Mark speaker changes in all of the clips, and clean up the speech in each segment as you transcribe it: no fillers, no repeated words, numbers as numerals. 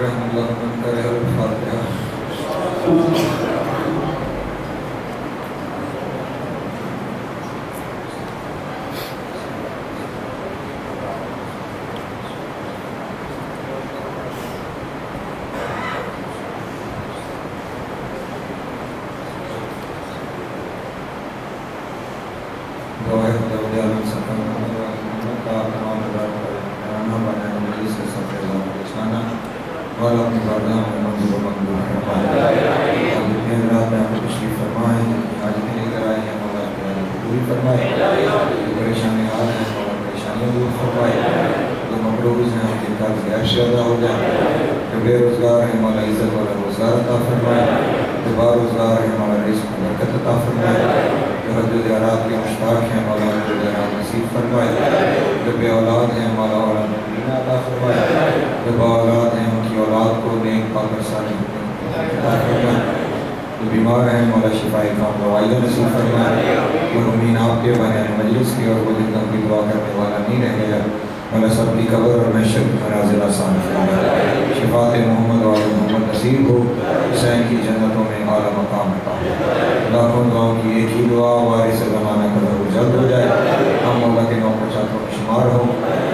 Speaker 1: يكره الله من كره الفاتحة. بے روزگار ہیں مولا عزت والا روزگار عطا فرمائے، جو باروزگار ہیں مولا رزق میں برکت عطا فرمائے، جو حج و زیارات کے مشتاق ہیں مولا حج و زیارات نصیب فرمائے، جو بے اولاد ہیں مولا اولاد مبینہ عطا فرمائے، جو با اولاد ہیں ان کی اولاد کو نیک پاک اور صالح عطا فرمائے، جو بیمار ہیں مولا شفائے کام دوائیاں نصیب فرمائے، مرحومین آپ کے بنے مجلس کی اور وہ جن کا کوئی دعا کرنے والا نہیں رہ گیا مولا سب کی قبر اور محشر کی منازل آسان فرمائے، شفاعت محمد و آل محمد نصیب ہو، حسین کی جنتوں میں اعلیٰ مقام عطا ہو۔ لاکھوں دعاؤں کی ایک ہی دعا وارث زمانہ کا ظہور جلد ہو جائے، ہم مولا کے نام پچھاتوں میں شمار ہو،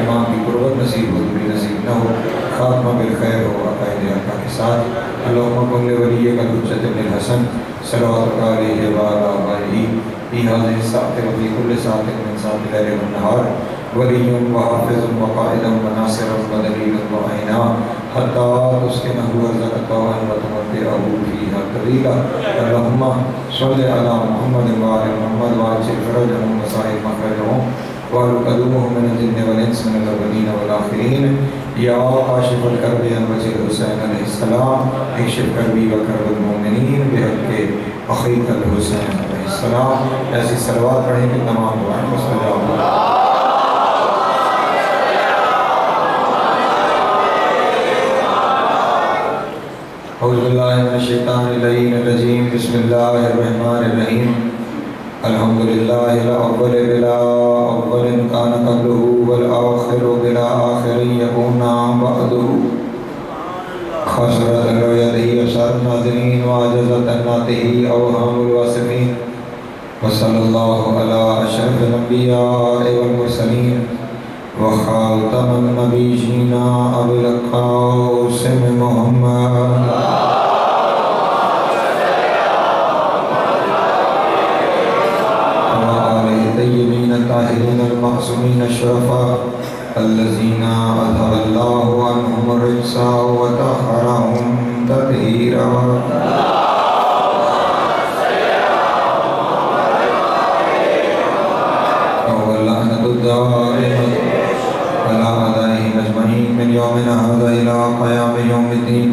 Speaker 1: امام کی قربت نصیب ہو، دوری نصیب نہ ہو، خاتمہ بالخیر ہو عقائد حقہ کے ساتھ۔ اللہم کل ولی کا حجت ابن الحسن صلواتک علیہ وعلی آلہ فی ہذہ الساعۃ وفی کل ساعۃ من ساعات اللیل والنہار ولی وحافظ وقائد وناصر ودلیل وعینا حتی تسکنہ ارضک طوعا وتمتعہ فیہا طویلا۔ اللہم صل علی محمد وآل محمد وعجل فرجہم وسائر مخرجہم وآل قدومہم من الجن والانس من الاولین والآخرین۔ یا کاشف الکرب عن وجہ الحسین علیہ السلام اکشف کربی وکرب المؤمنین بحق اخیک الحسین علیہ السلام۔ ایسی صلوات پڑھیں کہ تمام دعائیں مستجاب ہوں۔ اعوذ باللہ من الشیطان اللعین الرجیم، بسم اللہ الرحمن الرحیم۔ الحمدللہ الاول بلا اول کان قبلہ والآخر بلا آخر یکون بعدہ، خسرت الرویدہی ابصار الناظرین وعجزت الناطقین اوہام الواصفین، وصلی اللہ علی اشرف الانبیاء والمرسلین وخاتم النبیین ابی القاسم محمد الطیبین الطاہرین المعصومین الشرفاء الذین اذهب اللہ عنہم الرجس وطہرہم تطہیرا۔ واللعنۃ الدائمۃ علی اعدائہم اجمعین من یومنا ھذا الی قیام یوم الدین۔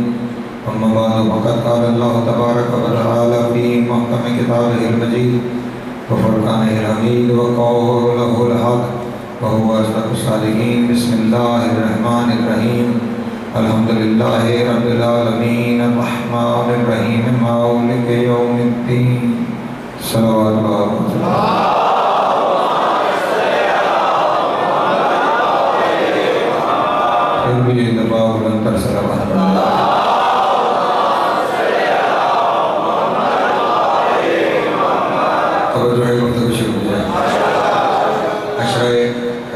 Speaker 1: اما بعد فقد قال اللہ تبارک وتعالی فی محکم کتابہ المجید وفرقانہ الحمید وقولہ الحق وهو أصدق الصادقین۔ بسم اللہ الرحمن الرحیم، الحمدللہ رب العالمین الرحمن الرحیم مالک یوم الدین۔ صلوات اللہ پھر بھی ایک دفعہ بلند تر صلوات پڑھنا۔ توجہ ہے گفتگو شروع ہو جائے۔ عشرہ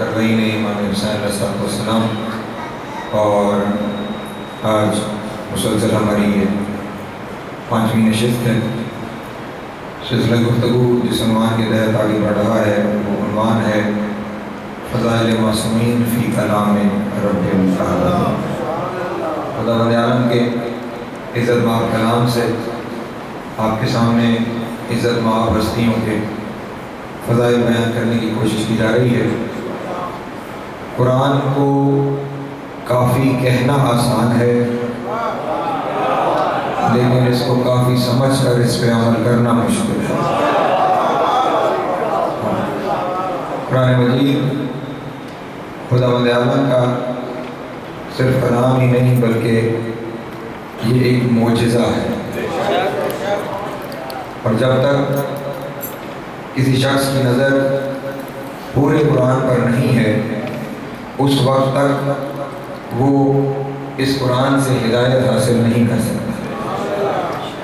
Speaker 1: اربعین امام حسین علیہ السلام، اور آج مسلسل ہماری یہ 5ویں نشست ہے۔ سلسلہ گفتگو جس عنوان کے تحت آگے بڑھ رہا ہے وہ عنوان ہے فضائل معصومین فی کلام رب العالمین۔ خداوند عالم کے عزت مآب کلام سے آپ کے سامنے عزت مآب ہستیوں کے فضائل بیان کرنے کی کوشش کی جا رہی ہے۔ قرآن کو کافی کہنا آسان ہے، لیکن اس کو کافی سمجھ کر اس پہ عمل کرنا مشکل ہے۔ قرآن مجید خداوند عالم کا صرف کلام ہی نہیں بلکہ یہ ایک معجزہ ہے، اور جب تک کسی شخص کی نظر پورے قرآن پر نہیں ہے اس وقت تک وہ اس قرآن سے ہدایت حاصل نہیں کر سکتا۔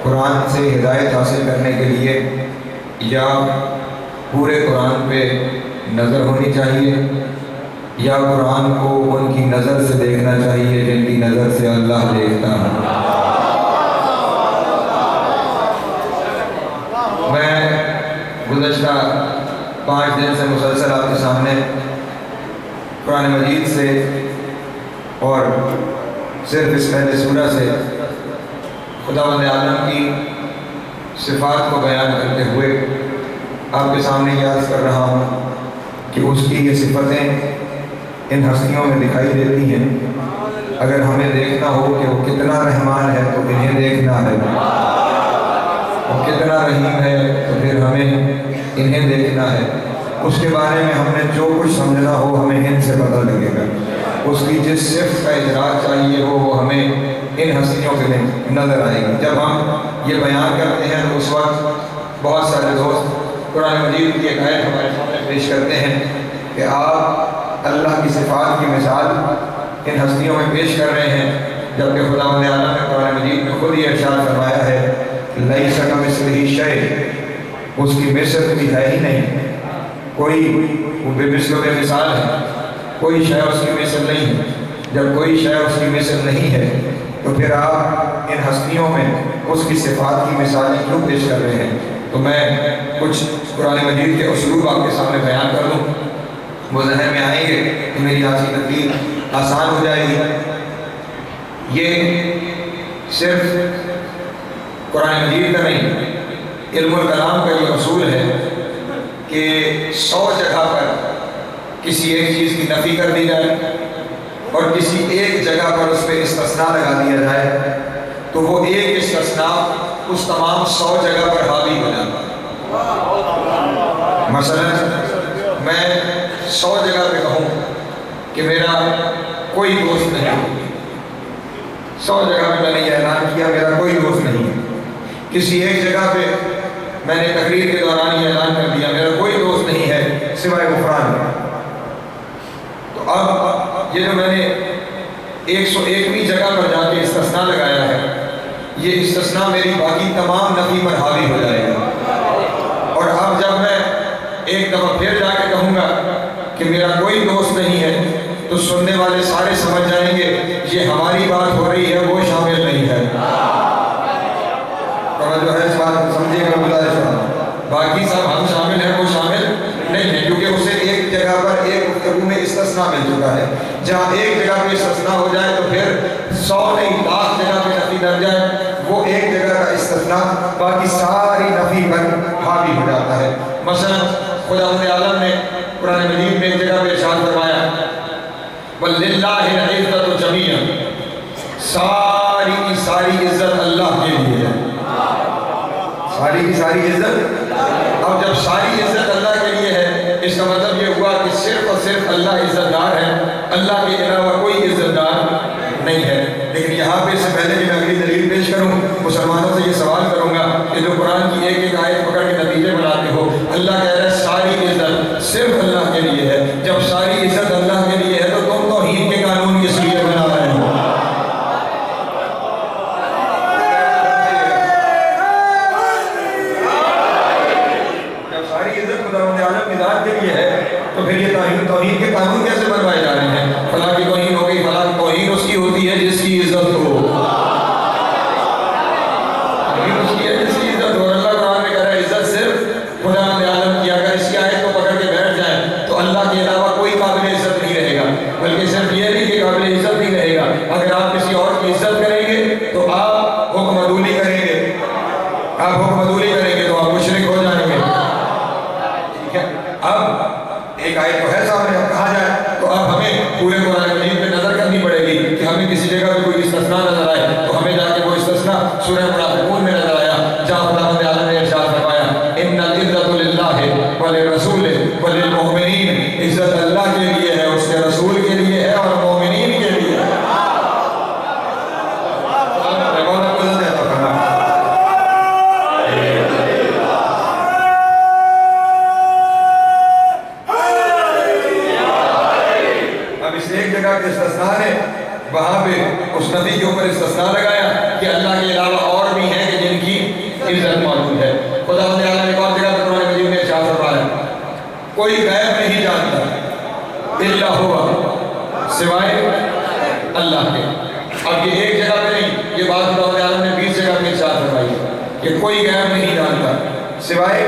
Speaker 1: قرآن سے ہدایت حاصل کرنے کے لیے یا پورے قرآن پہ نظر ہونی چاہیے یا قرآن کو ان کی نظر سے دیکھنا چاہیے جن کی نظر سے اللہ دیکھتا ہے۔ میں گزشتہ 5 دن سے مسلسل آپ کے سامنے قرآن مجید سے اور صرف اس پہلے سورہ سے خداوند عالم کی صفات کو بیان کرتے ہوئے آپ کے سامنے یاد کر رہا ہوں کہ اس کی یہ صفتیں ان ہستیوں میں دکھائی دیتی ہیں۔ اگر ہمیں دیکھنا ہو کہ وہ کتنا رحمان ہے تو انہیں دیکھنا ہے، وہ کتنا رحیم ہے تو پھر ہمیں انہیں دیکھنا ہے۔ اس کے بارے میں ہم نے جو کچھ سمجھنا ہو ہمیں ان سے پتہ لگے گا۔ اس کی جس صفت کا ادراک چاہیے ہو وہ ہمیں ان ہستیوں کے نظر آئے گی۔ جب ہم یہ بیان کرتے ہیں تو اس وقت بہت سارے دوست قرآن مجید کی ایک آیت ہمارے سامنے پیش کرتے ہیں کہ آپ اللہ کی صفات کی مثال ان ہستیوں میں پیش کر رہے ہیں، جبکہ خداوند عالم نے قرآن مجید میں خود یہ ارشاد فرمایا ہے لیس کمثلہ شیء، اس کی مثل بھی ہے ہی نہیں، کوئی وہ بے مثل و بے مثال ہے، کوئی شے اس کی مثل نہیں ہے۔ جب کوئی شے اس کی مثل نہیں ہے تو پھر آپ ان ہستیوں میں اس کی صفات کی مثالیں کیوں پیش کر رہے ہیں؟ تو میں کچھ قرآن مجید کے اسلوب آپ کے سامنے بیان کر دوں، وہ ذہن میں آئیں گے کہ میری آج کی تقریر آسان ہو جائے گی۔ یہ صرف قرآن مجید کا نہیں، علم الکلام کا یہ اصول ہے کہ 100 جگہ پر کسی ایک چیز کی نفی کر دی جائے اور کسی ایک جگہ پر اس پہ استثناء لگا دیا جائے تو وہ ایک استثناء اس تمام 100 جگہ پر حاوی ہو جاتا ہے۔ مثلا میں 100 جگہ پہ کہوں کہ میرا کوئی دوست نہیں، 100 جگہ پہ میں نے یہ اعلان کیا میرا کوئی دوست نہیں، کسی ایک جگہ پہ میں نے تقریر کے دوران یہ اعلان کر دیا میرا کوئی دوست نہیں ہے سوائے غفران۔ تو اب یہ جو میں نے 101ویں جگہ پر جا کے استثناء لگایا ہے، یہ استثناء میری باقی تمام نفی پر حاوی ہو جائے گا۔ اور اب جب میں ایک دفعہ پھر جا کے کہوں گا کہ میرا کوئی دوست نہیں ہے تو سننے والے سارے سمجھ جائیں گے یہ ہماری بات ہو رہی ہے، وہ شامل نہیں ہے۔ جو ہے اس بات سمجھے گا گزارش، باقی سب ہم شامل ہیں وہ شامل نہیں ہے، کیونکہ اسے ایک جگہ پر ایک گفتگو میں استثناء مل چکا ہے۔ جہاں ایک جگہ پہ استثناء ہو جائے تو پھر 100 نہیں 1,00,000 جگہ پہ نفی در جائے، وہ ایک جگہ کا استثناء باقی ساری نفی پر حاوی ہو جاتا ہے۔ مثلا خداوند عالم نے قرآن مجید میں ایک جگہ پہ ارشاد فرمایا وَلِلَّهِ الْعِزَّةُ جَمِيعًا، ساری کی ساری عزت اللہ کے لیے ہے، ساری کی ساری عزت۔ اب جب ساری عزت اللہ کے لیے ہے اس کا مطلب یہ ہوا کہ صرف اور صرف اللہ عزت دار ہے، اللہ کے علاوہ کوئی عزت دار نہیں ہے۔ لیکن یہاں پہ اس سے پہلے کہ میں اگلی دلیل پیش کروں مسلمانوں سے یہ سوال کروں گا کہ جو قرآن کی ایک ایک آیت پکڑ کے نتیجے بناتے ہو، اللہ کہہ رہا ہے ساری عزت صرف اللہ کے لیے ہے۔ جب ساری عزت اللہ کے لیے ہے تو تم توحید کے قانون کس لیے بنا رہے ہو؟ تو پھر یہ توحید کے قانون کیسے بنوائے جا رہے ہیں؟ فلاں کی توہین ہو گئی، فلاں کی توہین اس کی ہوتی ہے جس کی عزت ہو، توہین اس کی ہے جس کی عزت ہو۔ اللہ قرآن میں کہہ رہا ہے عزت صرف خداوند عالم کی۔ اگر اس کی آیت کو پکڑ کے بیٹھ جائیں تو اللہ کے علاوہ کوئی قابل عزت نہیں رہے گا، بلکہ صرف یہ نہیں کہ قابل عزت نہیں رہے گا، اگر آپ کسی اور کی عزت کریں گے تو آپ حکم عدولی کریں گے، آپ حکم عدولی کریں گے تو آپ مشرک ہو جائیں گے۔ ٹھیک ہے، اب ایک آیت تو ہے سامنے، اب کہا جائے تو اب ہمیں پورے قرآن مجید پہ نظر کرنی پڑے گی کہ ہمیں کسی جگہ پہ کوئی استثناء نظر آئے تو ہمیں جا کے وہ استثناء سورہ منافقون میں نظر آیا جہاں خداوند عالم نے ارشاد فرمایا ان العزت للہ وللرسول وللمؤمنین، عزت اللہ کے لیے ہے، اس کے رسول کے لیے ہے اور مومنین کے لیے ہے۔ استثناء نے وہاں پہ اس نبی کے اوپر استثناء لگایا کہ اللہ کے علاوہ اور بھی ہیں کہ جن کی عزت موجود ہے۔ خدا تعالیٰ نے ایک اور جگہ قرآن مجید میں ارشاد فرمایا کوئی غیب نہیں جانتا الا ہوا سوائے اللہ کے۔ اب یہ ایک جگہ پہ نہیں، یہ بات خدا تعالیٰ نے 20 جگہ پہ ارشاد فرمائی کہ کوئی غیب نہیں جانتا سوائے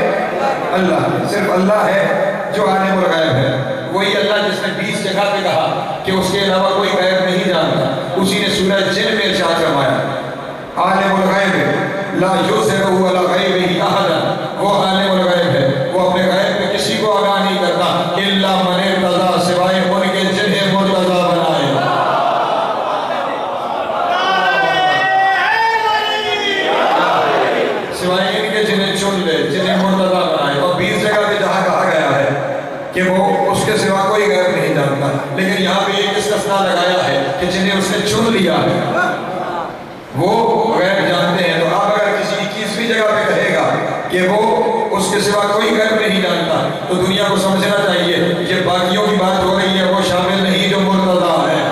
Speaker 1: اللہ کے۔ صرف اللہ ہے جو عالم الغیب ہے، وہی اللہ جس نے 20 جگہ پہ کہا کہ اس کے علاوہ کوئی غیب نہیں جانتا، اسی نے سورہ جن میں ارشاد فرمایا عالم الغیب لا یظہر علی غیبہ احدا، وہ عالم الغیب ہے، وہ اپنے غیب پہ کسی کو آگاہ نہیں کرتا الا من ارتضی، سوائے ان کے جنہیں مرتضی بنائے۔ سوائے ان کے جنہیں چن لے، جنہیں مرتضی بنائے۔ اور 20 جگہ پہ جہاں کہا گیا ہے کہ وہ اس کے سوا کوئی غیب نہیں جانتا، لیکن یہاں پہ ایک استثناء لگایا ہے کہ جنہیں اس نے چن لیا ہے وہ غیب جانتے ہیں۔ تو آپ اگر کسی 21ویں جگہ پہ کہے گا کہ وہ اس کے سوا کوئی غیب نہیں جانتا تو دنیا کو سمجھنا چاہیے کہ باقیوں کی بات ہو رہی ہے، وہ شامل نہیں جو مرتضی ہے۔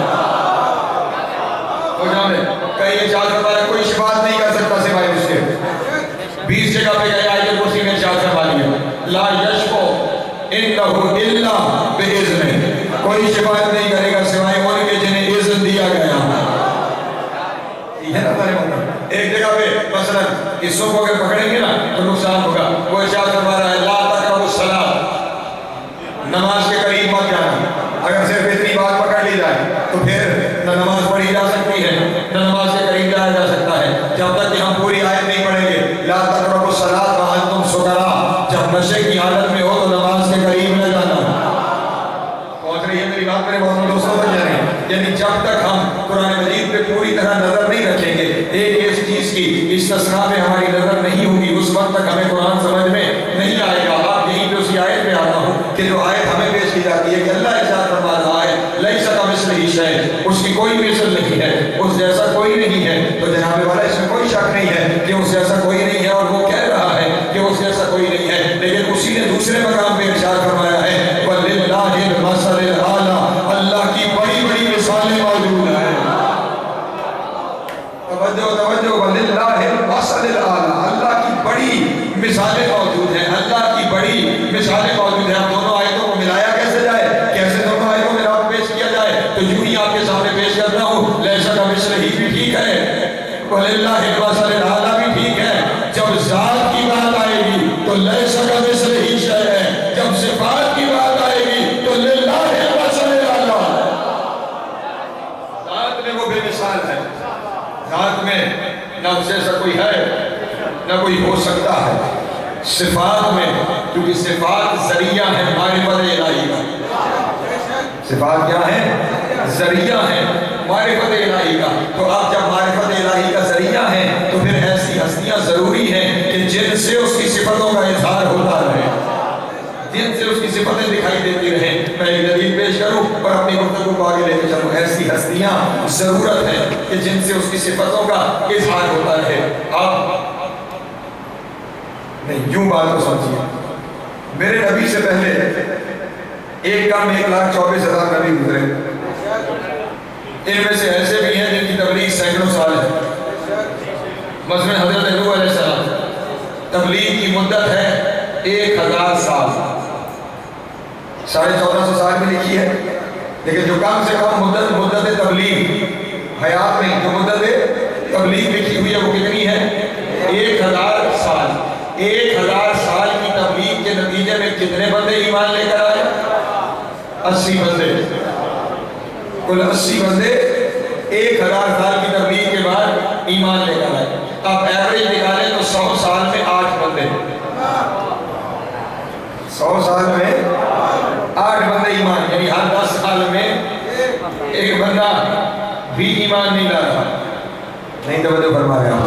Speaker 1: ہو جانے کئی ارشاد فرمایا کوئی شفاعت نہیں کر سکتا سوائے اس کے۔ 20 جگہ پہ گئے آیت الکرسی میں ارشاد فرما لیا لا یشفع عنہ الا باذنہ، کوئی شفاعت نہیں کرے گا سوائے ان کے جنہیں اذن دیا گیا ہے۔ ایک جگہ پہ مثلا حصوں کو اگر پکڑیں گے نا تو نقصان ہوگا، وہ ارشاد فرما رہا ہے لا تقربوا الصلاۃ، نماز کے قریب مت جانا۔ اگر صرف اتنی بات پکڑ لی جائے تو پھر نہ نماز پڑھی جا سکتی ہے نہ نماز کے قریب جایا جا سکتا ہے، جب تک کہ ہم پوری آیت نہیں پڑھیں گے لا تقربوا الصلاۃ وانتم سکریٰ، جب نشے کی حالت میں ہو تو نماز کے قریب نہ جانا۔ پہنچ رہی ہے میری بات میرے بہت دوستوں تک جا رہی ہے، یعنی جب تک ہم قرآن مجید پہ پوری طرح نظر نہیں رکھیں گے، ایک اس چیز کی استثناء میں ہماری نظر نہیں ہوگی، اس وقت تک ہمیں قرآن سمجھ میں نہیں آئے گا۔ آپ یہیں پہ اسی آیت پہ آتا ہوں کہ جو آیت ہمیں پیش کی جاتی ہے کہ اللہ ارشاد فرما رہا ہے لیس کمثلہ شیء، اس کی کوئی مثل نہیں ہے، اس جیسا کوئی نہیں ہے، تو جناب والا اس میں کوئی شک نہیں ہے کہ اس جیسا کوئی نہیں ہے، اور وہ کہہ رہا ہے کہ اس جیسا کوئی نہیں ہے، لیکن اسی نے دوسرے مقام پہ ارشاد فرمایا ہے وَلِلَّهِ الْمَثَلُ الْأَعْلَىٰ، اللہ کی بڑی بڑی مثالیں موجود ہیں۔ توجہ وَلِلَّهِ الْمَثَلُ الْأَعْلَىٰ، اللہ کی بڑی مثالیں موجود ہیں، اللہ کی بڑی مثالیں موجود ہیں۔ اب دونوں آیتوں کو ملایا کیسے جائے، کیسے دونوں آیتوں میں رب پیش کیا جائے، تو یوں ہی آپ کے سامنے پیش کرتا ہوں لیس کمثلہ بھی ٹھیک ہے، وَلِلَّهِ الْمَثَلُ الْأَعْلَىٰ بھی ٹھیک ہے۔ جب ذات کی بات آئے گی تو لیس کمثلہ شیء ہے، جب صفات کی بات آئے گی تو لِلَّهِ الْمَثَلُ الْأَعْلَىٰ، ذات میں وہ بے مثال ہے، ذات میں نہ اس جیسا کوئی ہے نہ کوئی ہو سکتا ہے۔ صفات میں کیونکہ صفات ذریعہ ہے معرفت الہی کا، صفات کیا ہے؟ ذریعہ ہے معرفت الہی کا۔ تو آپ جب معرفت الہی کا ذریعہ ہیں تو پھر ایسی ہستیاں ضروری ہیں کہ جن سے اس کی صفتوں کا اظہار ہوتا رہے، جن سے اس کی صفتیں دکھائی دیتی رہیں۔ میں ایک دلیل پیش کروں اور اپنی گفتگو کو آگے لے کے چلوں۔ ایسی ہستیاں ضرورت ہے کہ جن سے اس کی صفتوں کا اظہار ہوتا رہے۔ آپ نہیں یوں بات کو سمجھیے، میرے نبی سے پہلے 1,24,000 نبی گزرے، ان میں سے ایسے بھی ہیں جن کی تبلیغ سینکڑوں سال ہے۔ مثلا حضرت نوح علیہ السلام تبلیغ کی مدت ہے 1000 سال، 1450 سال میں لکھی ہے، لیکن جو کم سے کم مدت تبلیغ حیات میں جو مدت تبلیغ لکھی ہوئی ہے وہ کتنی ہے؟ 1000 سال۔ 1000 سال کی تبلیغ کے نتیجے میں کتنے بندے ایمان لے کر آئے؟ 80 بندے، کل 80 بندے 1000 سال کی تبلیغ کے بعد ایمان لے کر آئے۔ آپ ایوریج نکالیں تو 100 سال میں 8 بندے، 100 سال میں 8 بندے ایمان، یعنی ہر 10 سال میں ایک بندہ بھی ایمان نہیں لا رہا۔ نہیں توجہ فرما رہے ہیں،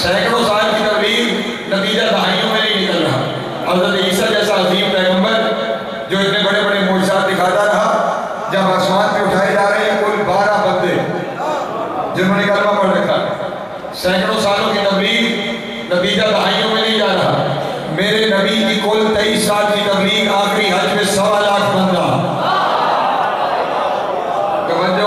Speaker 1: سینکڑوں سال کی تبلیغ نتیجہ دہائیوں میں نہیں نکل رہا۔ حضرت عیسیٰ جیسا عظیم پیغمبر جو اتنے بڑے بڑے معجزات دکھاتا رہا، جب آسمان پہ اٹھائے جا رہے ہیں کل 12 بندے جنہوں نے کلمہ پڑھ رکھا، سینکڑوں سالوں کی تبلیغ نتیجہ دہائیوں میں نہیں جا رہا۔ میرے نبی کی کل 23 سال کی تبلیغ آخری حج میں 1.25 لاکھ بندہ۔ توجہ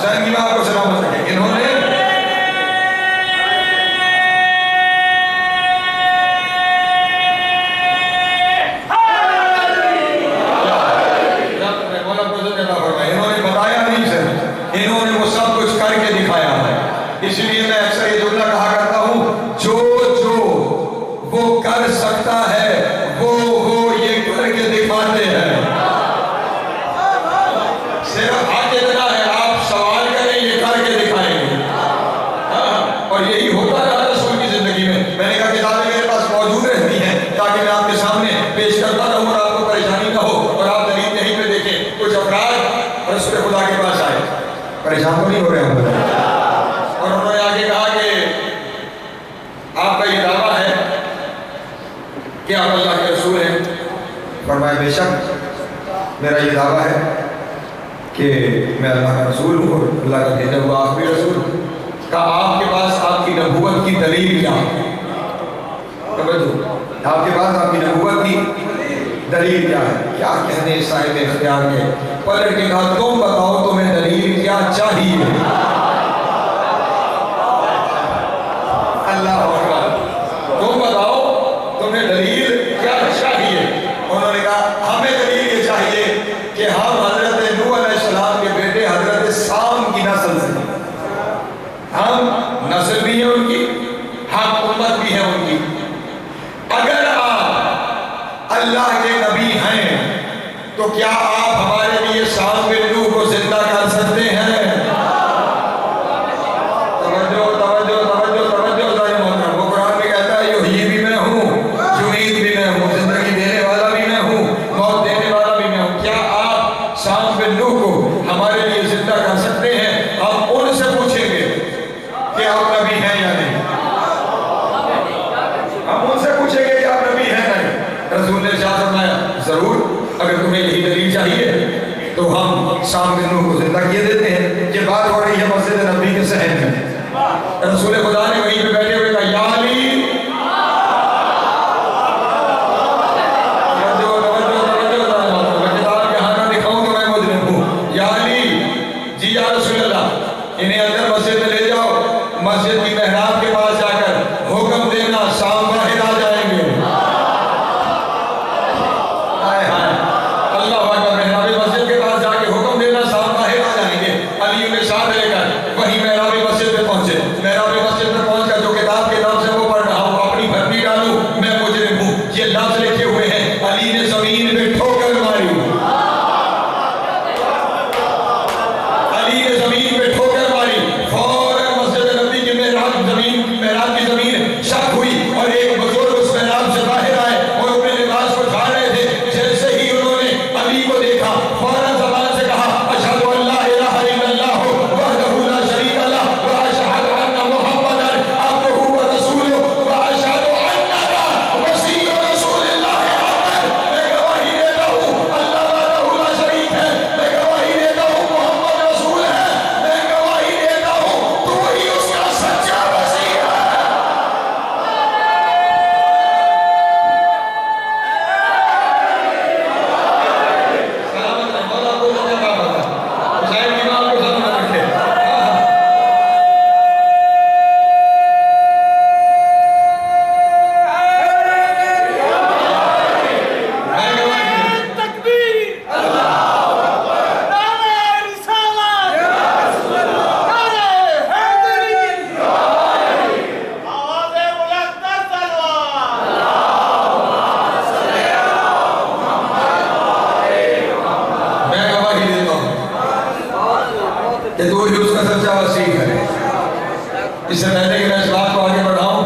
Speaker 1: حسین کی ماں کو سلامت رکھے. انہوں نے بتایا نہیں سر، انہوں نے وہ سب کچھ کر کے دکھایا ہے. اس لیے میں اکثر یہ جملہ کہا کرتا ہوں، جو وہ کر سکتا ہے وہ یہ کر کے دکھاتے ہیں. صرف حق اتنا ہے، آپ سوال کریں یہ کر کے دکھائیں گے. اور یہی ہوتا رہا رسول کی زندگی میں. میں نے کہا کتابیں میرے پاس موجود رہتی ہیں تاکہ میں آپ کے سامنے پیش کرتا رہوں اور آپ کو پریشانی نہ ہو اور آپ دلیل یہیں پہ دیکھیں. کچھ افراد رسول خدا کے پاس آئے، پریشان تو نہیں ہو رہے ہم، اور انہوں نے آگے کہا کہ آپ کا یہ دعویٰ ہے کہ آپ اللہ کے رسول ہیں. فرمایا بے شک میرا یہ دعویٰ ہے کہ میں اللہ کا رسول ہوں اور اللہ کا بھیجا ہوا آخری رسول. کہا آپ کے پاس آپ کی نبوت کی دلیل کیا ہے؟ آپ کے پاس آپ کی نبوت کی دلیل کیا ہے؟ کیا کہنے صاحب اختیار کے پلٹ کے کہا تم بتاؤ تمہیں دلیل کیا چاہیے. اللہ اکبر، تم بتاؤ تمہیں دلیل کیا چاہیے. انہوں نے کہا ہمیں دلیل یہ چاہیے کہ ہم حضرت نوح علیہ السلام کے بیٹے حضرت سام کی نسل سے، ہم نسل بھی ہیں ان کی، ہم امت بھی ہیں ان کی. اگر آپ اللہ کے نبی ہیں تو کیا آپ ہمارے لیے سام بن نوح کو زندہ کر سکتے ہیں؟ توجہ توجہ توجہ توجہ ذرا محترم. وہ قرآن میں کہتا ہے یحیی بھی میں ہوں، یمیت بھی میں ہوں، زندگی دینے والا بھی میں ہوں، موت دینے والا بھی میں ہوں. کیا آپ سام بن نوح کو ہمارے لیے زندہ کر سکتے ہیں؟ آپ ان سے پوچھیں گے کہ آپ نبی ہیں یا نہیں. ہم ان سے پوچھیں گے کہ آپ نبی ہیں یا نہیں. رسول نے ارشاد فرمایا ضرور، اگر تمہیں یہی دلیل چاہیے تو ہم سام بن نوح کو زندہ کیے دیتے ہیں. یہ بات ہو رہی ہے مسجد نبوی کے صحن میں. رسول خدا نے وہیں پہ بیٹھے ہوئے کہا یا علی، میں کتاب کے ہاتھ نہ دکھاؤں تو میں مجرم ہوں. یا علی، جی یا رسول اللہ، انہیں اندر مسجد میں لے جاؤ، مسجد کی محراب کے پاس جا کر حکم دینا سام باہر آ جائیں گے. اللہ اکبر، محراب مسجد کے پاس جا کے حکم دینا سام باہر آ جائیں گے. علی انہیں ساتھ لے کر وہی محراب مسجد میں پہنچے. محراب مسجد میں پہنچ کر جو کتاب کے نام سے وہ پڑھ رہا ہوں اپنی بھرتی ڈالوں، میں مجرم ہوں، یہ لفظ لکھے ہوئے ہیں. علی نے زمین میں ٹھوکر ماری، علی نے زمین پہ ٹھوکر ماری. فوراً مسجد نبی کی محراب کی زمین شک ہوئی اور ایک بزرگ اس محراب سے باہر آئے اور اپنے لباس کو جھاڑ رہے تھے. جیسے ہی انہوں نے علی کو دیکھا فوراً زبان سے کہا اشہد ان لا الہ الا اللہ وحدہ لا شریک لہ واشہد ان محمدا عبدہ ورسولہ واشہد انک مسیح رسول اللہ. میں گواہی دیتا ہوں اللہ وحدہ لا شریک ہے، میں گواہی دیتا ہوں محمد رسول ہے، میں گواہی دیتا ہوں تو ہی اس کا سچا مسیح ہے. سلامت رہے، مولا کو زندہ باد رکھے، حسین کی ماں کو سلامت رکھے. میں گواہی دیتا
Speaker 2: تکبیر، نعرہ رسالت، نعرہ حیدری، آواز بلند تلوار.
Speaker 1: میں گواہی دیتا ہوں کہ تو ہی اس کا سچا وسیع ہے. اس سے پہلے کہ میں اس بات کو آگے بڑھاؤں،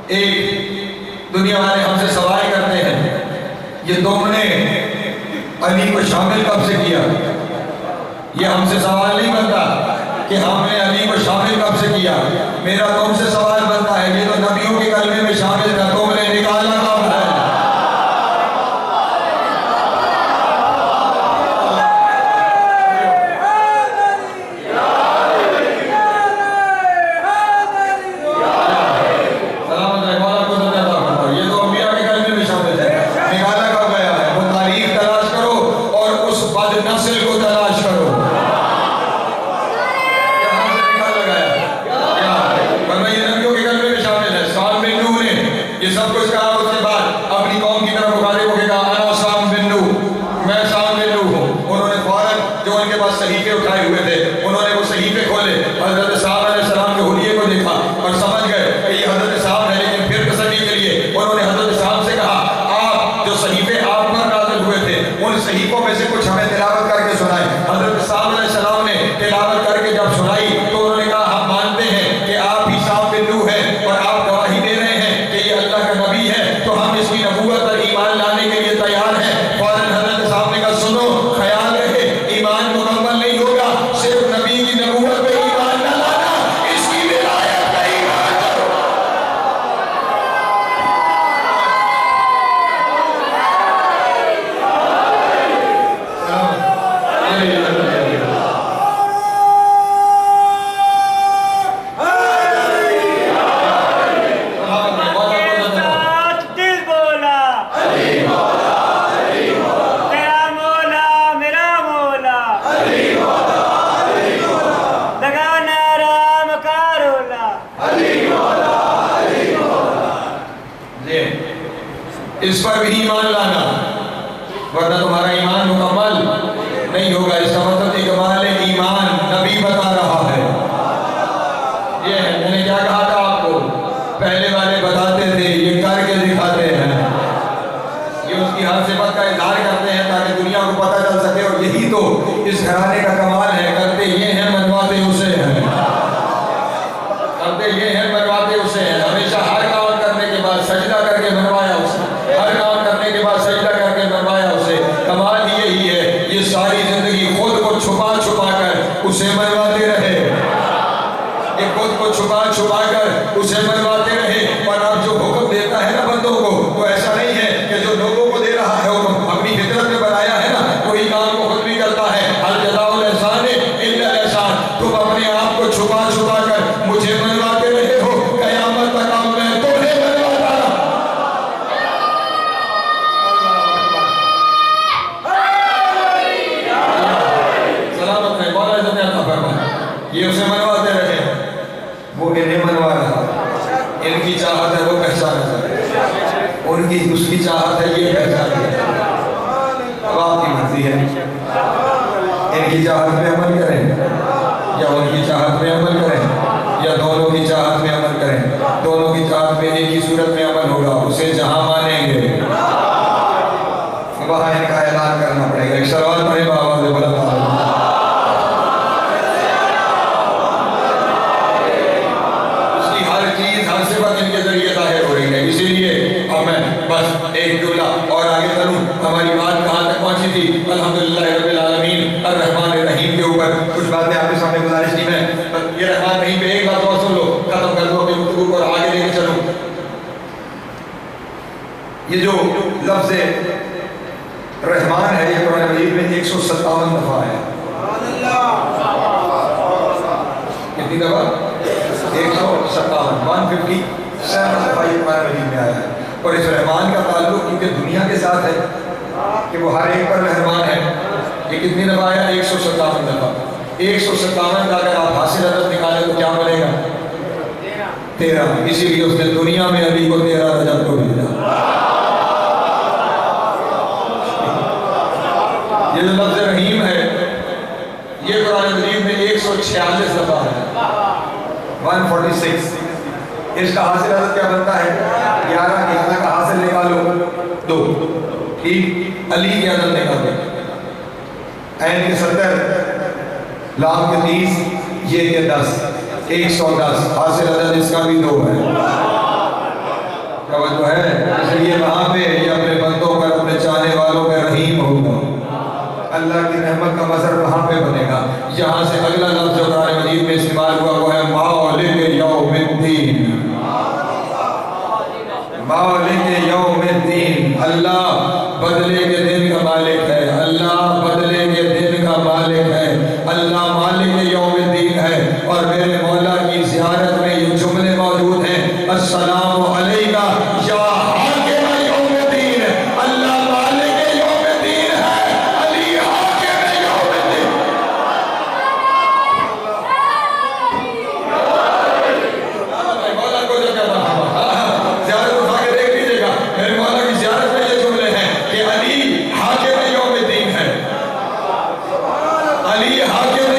Speaker 1: ایک دنیا والے ہم سے سوال کرتے ہیں یہ تم نے علی کو شامل کب سے کیا؟ یہ ہم سے سوال نہیں بنتا کہ ہم نے علی کو شامل کب سے کیا. میرا تم سے سوال بنتا ہے یہ تو نبیوں کے کلمے میں شامل تھا، تم نے نکالا کب ہے؟ سلامت رہے، مولا کو زندہ باد رکھے. یہ تو انبیاء کے کلمے میں شامل ہے. نکالا کب گیا ہے؟ وہ تاریخ تلاش کرو اور اس بد نسل کو تلاش کرو. اٹھائے ہوئے تھے، انہوں نے وہ صحیفے کھولے، حضرت صاحب علیہ السلام کے حلیے کو دیکھا اور سمجھ گئے کہ یہ حضرت صاحب ہے، لیکن پھر تسلی کے لیے انہوں نے حضرت صاحب سے کہا آپ جو صحیفے آپ پر نازل ہوئے تھے ان صحیفوں میں سے کچھ ہمیں تلاوت کر کے سنائیں۔ حضرت صاحب علیہ السلام نے تلاوت کر کے جب سنائی تو انہوں نے کہا ہم مانتے ہیں کہ آپ ہی صاحب بن نوح ہیں اور آپ گواہی دے رہے ہیں کہ یہ اللہ کا نبی ہے، تو ہم اس کی نبوت پر ایمان لانے کے لیے تیار ہیں۔ فوراً حضرت صاحب نے کہا سنو، خیال رہے ایمان مکمل نہیں ہوگا صرف نبی کی نبوت پہ ایمان نہ لانا، اس کی ولایت پہ ایمان لانا۔ اس پر بھی ایمان لانا، ورنہ تمہارا ایمان مکمل نہیں ہوگا۔ اس کا مطلب اکمال ایمان نبی بتا رہا ہے۔ یہ ہے، میں نے کیا کہا تھا آپ کو، پہلے والے بتاتے تھے، یہ کر کے دکھاتے ہیں، یہ اس کی ہر صفت کا اظہار کرتے ہیں تاکہ دنیا کو پتہ چل سکے، اور یہی تو اس گھرانے کا کمال ہے۔ کرتے یہ ہیں، منواتے اسے ہیں، کرتے یہ ہیں، منواتے اسے ہیں۔ ہمیشہ ہر کام کرنے کے بعد سجدہ کر کے منوایا اسے، ہر کام کرنے کے بعد سجدہ کر کے منوایا اسے۔ کمال یہی ہے، یہ ساری زندگی خود کو چھپا چھپا کر اسے منواتے رہے، یہ خود کو چھپا چھپا کر اسے منواتے رہے۔ اور اب جو حکم دیتا ہے نا بندوں کو، تو ایسا نہیں ہے کہ جو لوگوں کو دے رہا ہے وہ اپنی فطرت میں بنایا ہے نا، وہی کام کو خود بھی کرتا ہے۔ ہل جزاء الاحسان الا الاحسان، تم اپنے آپ کو چھپا چھپا کر مجھے منواتے رہے ہو، قیامت تک اب میں تمہیں منواتا رہا۔ سلامت ہے، مولا عزت عطا فرمائے۔ یہ اسے منواتے رہے، وہ انہیں منوا رہا۔ ان کی چاہت ہے وہ پہچان ہے، ان کی اس کی چاہت ہے یہ پہچان ہے۔ اب آپ کی مرضی ہے، ان کی چاہت میں عمل کریں یا ان کی چاہت میں عمل کریں، یا دونوں کی چاہت میں عمل کریں۔ دونوں کی چاہت میں ایک ہی صورت میں عمل ہوگا، اسے جہاں مانیں گے وہاں ان کا اعلان کرنا پڑے گا۔ ایک سوال پڑھے بآواز بلند آواز۔ اس کی ہر چیز، ہر صفت ان کے ذریعے ظاہر ہو رہی ہے۔ اسی لیے اب میں بس ایک جملہ اور آگے چلوں۔ ہماری بات کہاں تک پہنچی تھی؟ الحمدللہ رب العالمین الرحمن الرحیم کے اوپر کچھ باتیں آپ کے سامنے گزارش کی میں۔ یہ رحمان رحیم پہ ایک بات اور سن لو، ختم کر دو اپنی گفتگو کو اور آگے لے کے چلوں۔ یہ جو لفظ رحمان ہے یہ قرآن مجید میں 157 دفعہ ہے۔ کتنی دفعہ؟ 157 دفعہ یہ قرآن مجید میں آیا ہے۔ اور اس رحمان کا تعلق کیونکہ دنیا کے ساتھ ہے کہ وہ ہر ایک پر مہربان ہے۔ یہ کتنی دفعہ آیا؟ 157 دفعہ۔ 157 کا اگر آپ حاصل عدد نکالیں تو کیا ملے گا؟ 13۔ اسی لیے اس نے دنیا میں علی کو 13 رجب کو بھیجا۔ یہ جو لفظ رحیم ہے یہ قرآن مجید میں 146 دفعہ ہے، 146۔ اس کا حاصل عدد کیا بنتا ہے؟ 11۔ 11 کا حاصل نکالو 2، ٹھیک؟ علی کے عدد نکالو، عین کے 70، لام کے 30، یہ کے 10، 110۔ حاصل عدد اس کا بھی 2 ہے۔ توجہ ہے؟ اس لیے وہاں پہ یہ اپنے بندوں پر، اپنے چاہنے والوں پہ رحیم ہوگا، اللہ کی رحمت کا مظہر وہاں پہ بنے گا۔ یہاں سے اگلا لفظ جو قرآن مجید میں استعمال ہوا وہ ہے مالک یوم الدین۔ مالک یوم الدین، اللہ بدلے کے دن کا مالک ہے، اللہ بدلے کے دن کا مالک ہے، اللہ مالک یوم الدین ہے۔ اور میرے مولا کی زیارت میں یہ جملے موجود ہیں، السلام علیکہ یا حاکم یوم الدین، اللہ مالک یوم الدین ہے، علی حاکم یوم الدین۔ مولا کو جو کہتا ہوں زیارت اٹھا کے دیکھ لیجیے گا، میرے مولا کی زیارت میں یہ جملے ہیں کہ علی حاکم یوم الدین ہے، علی حاکم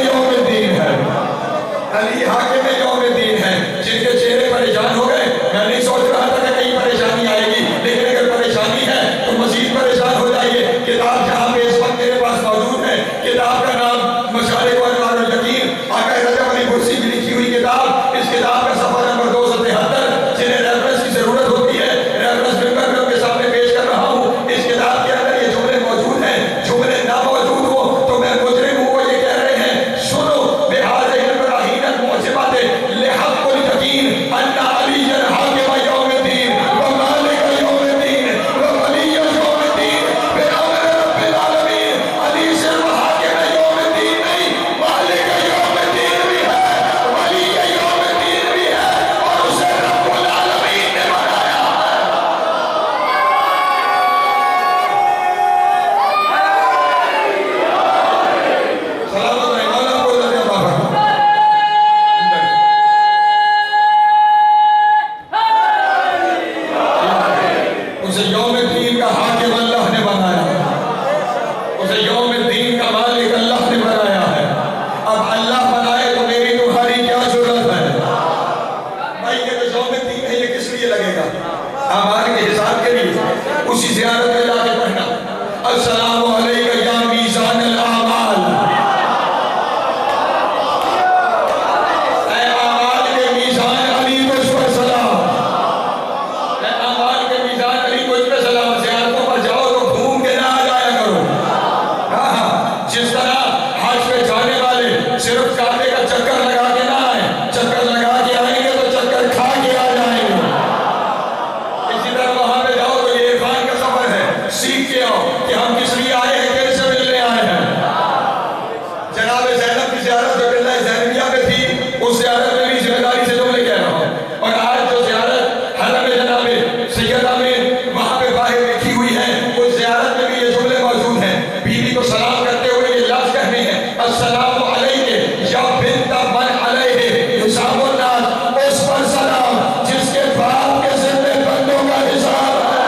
Speaker 3: اس زیارت میں بھی ذمہ داری سے جملے کہہ رہا ہوں. اور آج جو زیارت حرم جناب سیدہ میں وہاں پہ باہر لکھی ہوئی ہے، اس زیارت میں بھی یہ جملے موجود ہیں. بیوی کو سلام کرتے ہوئے یہ لفظ کہنے ہیں، السلام علیکہ یا بنت من علیہ حساب الناس. اس پر سلام جس کے باپ کے ذمہ بندوں کا حساب ہے.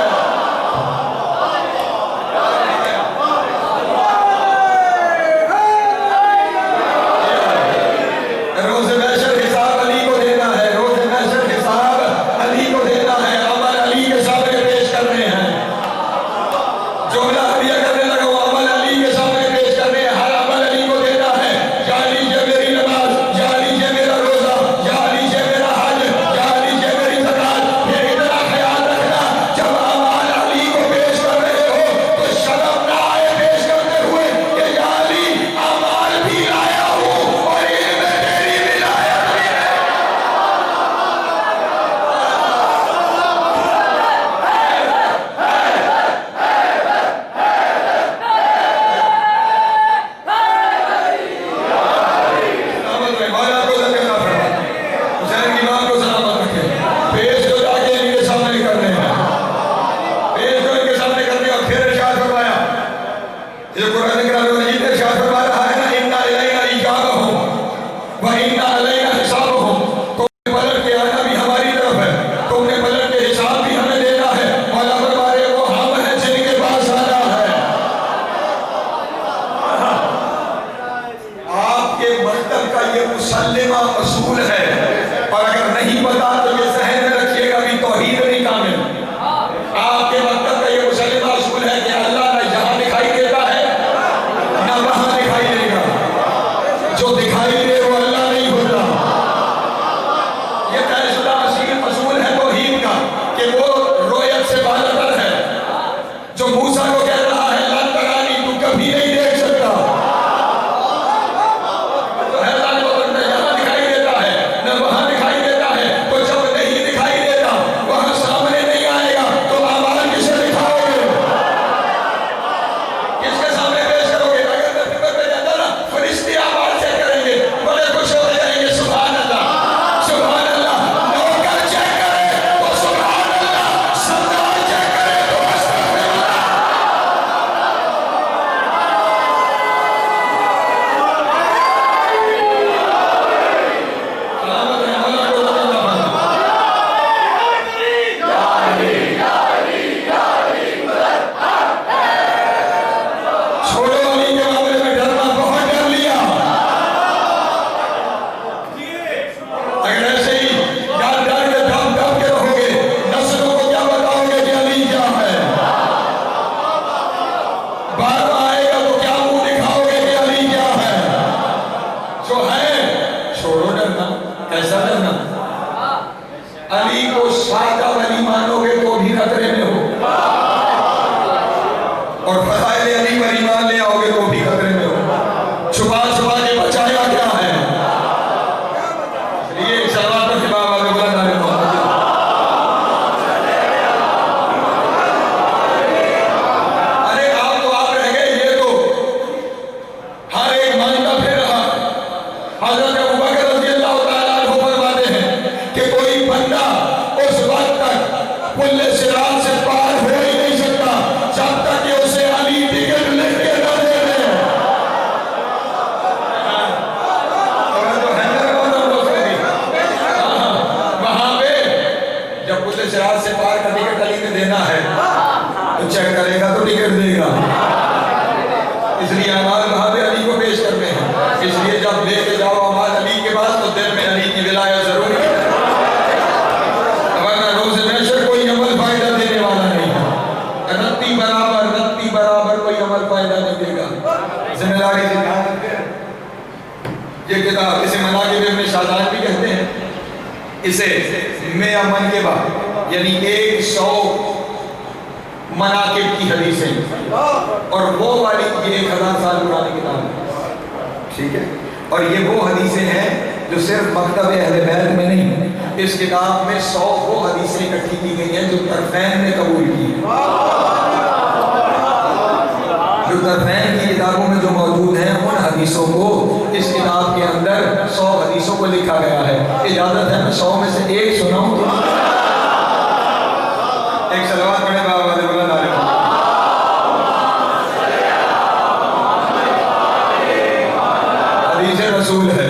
Speaker 3: روز محشر حساب علی کو دینا ہے، روز محشر حساب علی کو دینا ہے. عمل علی کے سامنے پیش کرنے ہیں. جملہ علیہ کرنے لگا وہ عمل علی کے سامنے پیش کرنے ہیں. ہر عمل علی کو دینا ہے. یا لیجیے میری نماز، یا لیجیے میرا روزہ، یا لیجیے میرا حج، یا لیجیے میری زکات. پھر اتنا خیال رکھنا جب عمل علی کو پیش کر رہے ہو تو شرم نہ آئے پیش کرتے ہوئے کہ یا علی عمل بھی لایا ہوں اور علم تیری ولایت بھی ہے. سلامت رہے، مولا کو زندہ فرمائے، حسین کی ماں کو سلامت رکھے. پیش تو جا کے ان کے سامنے کرنے ہیں، پیش تو ان کے سامنے کرنے. اور پھر ارشاد فرمایا، یہ قرآن کرام میں مجید ارشاد فرما رہا ہے نا، اِنَّ إِلَيْنَا إِيَابَهُمْ وَإِنَّ عَلَيْنَا حِسَابَهُمْ. تم نے پلٹ کے آنا بھی ہماری طرف ہے، تم نے پلٹ کے حساب بھی ہمیں دینا ہے. مولا فرما رہے وہ ہم ہیں جن کے پاس آنا ہے. آپ کے مکتب کا یہ مسلمہ اصول ہے، اور اگر نہیں پتا تو یہ ذہن میں رکھیے گا بھی توحید نہیں کامل. آپ کے مکتب کا یہ مسلمہ اصول ہے کہ اللہ نہ یہاں دکھائی دیتا ہے نہ وہاں دکھائی دے گا. جو دکھائی دے وہ اللہ نہیں ہوتا. یہ طے شدہ اصول ہے توحید کا کہ وہ رویت سے بالاتر ہے. جو موسیٰ کو کہہ رہا ہے لن ترانی، تو کبھی نہیں دیکھ سکتا، تو حیران ہو سکتا ہے یہاں دکھائی دیتا ہے نہ وہاں دکھائی دیتا ہے. تو جب نہیں دکھائی دیتا وہاں سامنے نہیں آئے گا تو اعمال کسے دکھاؤ گے؟ کس کے سامنے پیش کرو گے؟ اگر میں فکر پہ جاتا نا فرشتے اعمال چیک کریں گے، بڑے خوش ہو جائیں گے. سبحان اللہ سبحان اللہ. نوکر چیک کرے تو سبحان اللہ، سردار چیک کرے تو استغفر اللہ. سلامت رہے، مولا کو زندہ فرمائے. چھوڑو علی کے معاملے میں ڈرنا، بہت ڈر لیا. اگر ایسے ہی ڈر ڈر کے دب کے رہو گے، نسلوں کو کیا بتاؤ گے کہ علی کیا ہے؟ بعد میں آئے گا تو کیا منہ دکھاؤ گے کہ علی کیا ہے؟ جو ہے چھوڑو ڈرنا. کیسا ڈرنا؟ علی کو سادہ ولی مانو گے تو بھی خطرے میں ہو، اور فضائل علی پر ایمان لے آؤ گے تو بھی خطرے میں ہو. چھپا چھپا کے بچایا کیا ہے؟ یہ سلوات پر امام والے بلند علیہ محمد. ارے آپ تو آپ رہ گئے، یہ تو ہر ایک مانتا پھر رہا. حضرت ابوبکر رضی اللہ تعالیٰ عنہ فرماتے ہیں کہ کوئی بندہ اس وقت تک پل صراط سے پار ہو ہی نہیں سکتا جب تک کہ اسے علی ٹکٹ لکھ کے نہ دے دے. وہاں پہ جب پل صراط سے پار کا ٹکٹ علی نے دینا ہے تو چیک کرے گا تو ٹکٹ دے گا. اس لیے اعمال وہاں پہ علی کو پیش کرنے ہیں. اس لیے جب لے کے جاؤ اعمال علی کے پاس تو دل میں علی کی ولایت ضروری ہے، ورنہ روز محشر کوئی عمل فائدہ دینے والا نہیں ہے. رتی برابر کوئی عمل فائدہ نہیں دے گا. ذمہ داری سے کام کرتے ہیں. یہ کتاب اسے مناقب ابن شاذان بھی کہتے ہیں. اسے 100 منقبہ یعنی 100 مناقب کی حدیثیں، اور وہ والی یہ 1000 سال پرانی کتاب ہے. ٹھیک ہے، اور یہ وہ حدیثیں ہیں جو صرف مکتب اہل بیت میں نہیں، اس کتاب میں 100 وہ حدیثیں اکٹھی کی گئی ہیں جو طرفین نے قبول کی ہیں. جو طرفین کی کتابوں میں جو موجود ہیں ان حدیثوں کو اس کتاب کے اندر 100 حدیثوں حدیثوں کو لکھا گیا ہے. اجازت ہے میں 100 میں سے ایک سناؤں تو ایک صلوات پڑھیں بابا والے بلند عالم. حدیث رسول ہے.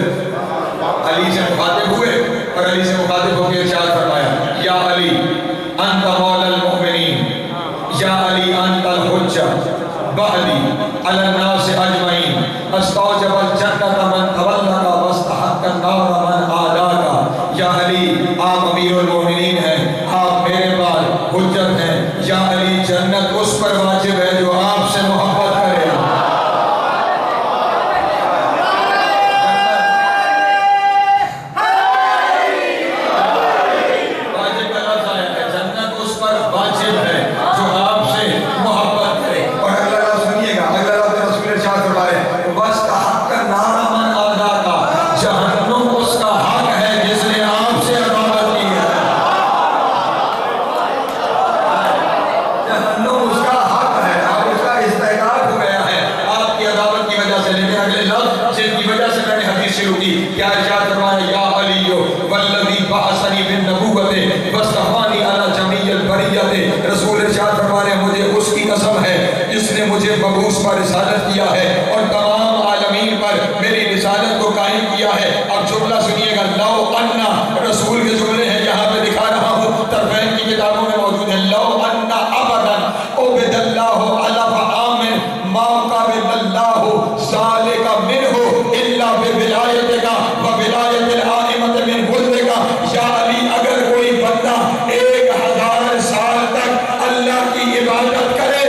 Speaker 3: علی سے مخاطب ہوئے اور علی سے مخاطب ہو کے ارشاد فرمایا یا علی انت مولا المؤمنین یا علی انت الحجہ بعدی علی الناس اجمعین استوجب الجنت من تولاک واستحق النار من عاداک. یا علی آپ امیر المؤمنین ہیں, آپ میرے بعد حجت ہیں. یا علی جنت اس پر واجب ہے جو آپ سے محبت کرے. مبعوث پر رسالت کیا ہے اور تمام عالمین پر میری رسالت کو قائم کیا ہے. اب جملہ سنیے گا. لو انا رسول کے جملے ہیں, یہاں پہ دکھا رہا ہوں, طرفین کی کتابوں میں موجود ہیں. لو انا ابدا عبد اللہ علف آمن ما قابل اللہ ذالک منہ الا بولایتک و ولایت الائمۃ من ولدک. یا علی اگر کوئی بندہ 1000 سال تک اللہ کی عبادت کرے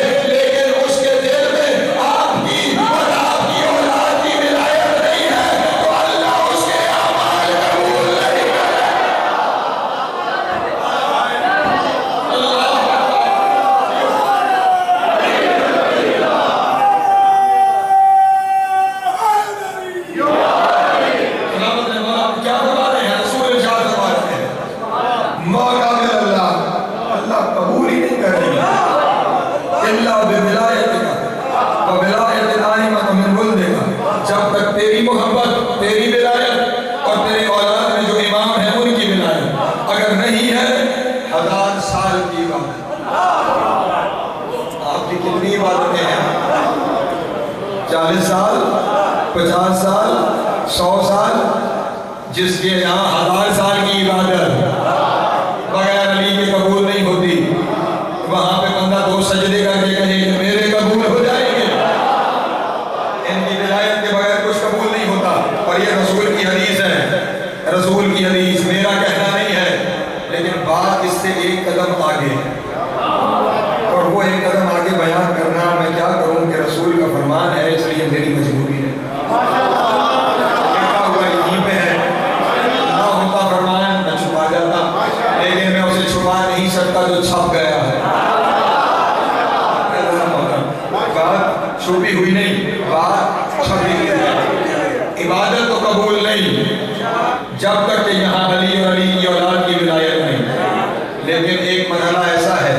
Speaker 3: جس کے یہاں 1000 سال کی عبادت بغیر علی کے قبول نہیں ہوتی, وہاں پہ بندہ 2 سجدے کر کے کہے کہ میرے قبول ہو جائیں گے. ان کی ولایت کے بغیر کچھ قبول نہیں ہوتا. اور یہ رسول کی حدیث ہے, رسول کی حدیث, میرا کہنا نہیں ہے. لیکن بات اس سے ایک قدم آگے, اور وہ ایک قدم آگے بیان کرنا میں کیا کروں کہ رسول کا فرمان ہے, اس لیے میری مجبوری ہے. لیکن میں اسے چھپا نہیں سکتا جو چھپ گیا ہے. بات چھپی ہوئی نہیں, بات چھپی ہوئی ہے. عبادت تو قبول نہیں جب تک کہ یہاں علی اور علی کی اولاد کی ولایت نہیں. لیکن ایک مرحلہ ایسا ہے,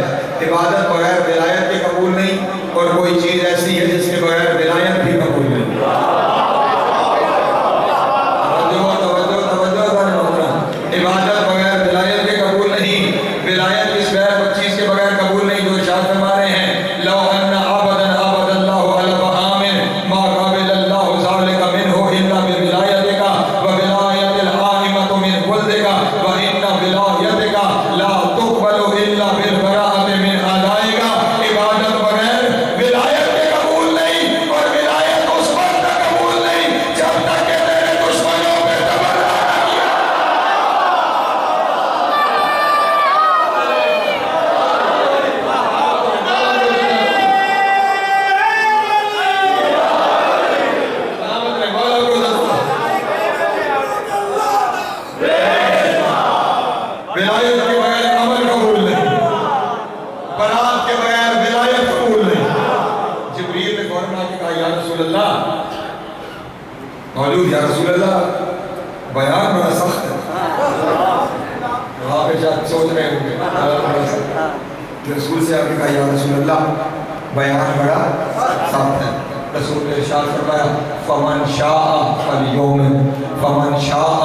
Speaker 3: عبادت بغیر ولایت کے قبول نہیں, اور کوئی چیز ایسی ہے جس کے بغیر ولایت بھی قبول نہیں. عبادت بغیر ولایت کے قبول نہیں, ولایت اس بغیر چیز کے بغیر قبول نہیں. جو ارشاد فرما رہے ہیں لو ان عبدا عبد اللہ علف آمن ما قابل اللہ ذالک منہ الا بولایتک و ولایت الائمۃ من ولدک و ان ولایتک لا تقبل الا بالبراءۃ من اعدائک. عبادت بغیر ولایت کے قبول نہیں, اور ولایت اس وقت تک قبول نہیں جب تک کہ تیرے دشمنوں پہ تبرہ ولایت کے بغیر عمل قبول نہیں, برات کے بغیر ولایت قبول نہیں. جبریل نے فوراً آ کے کہا یا رسول اللہ, مولود یا رسول اللہ, بیان بڑا سخت ہے. وہاں پہ شاید سوچ رہے ہوں گے, رسول سے آ کے کہا یا رسول اللہ, بیان بڑا سخت ہے. رسول نے ارشاد فرمایا فمن شاء فلیؤمن فمن شاء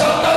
Speaker 3: 70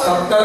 Speaker 3: 70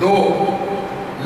Speaker 3: 2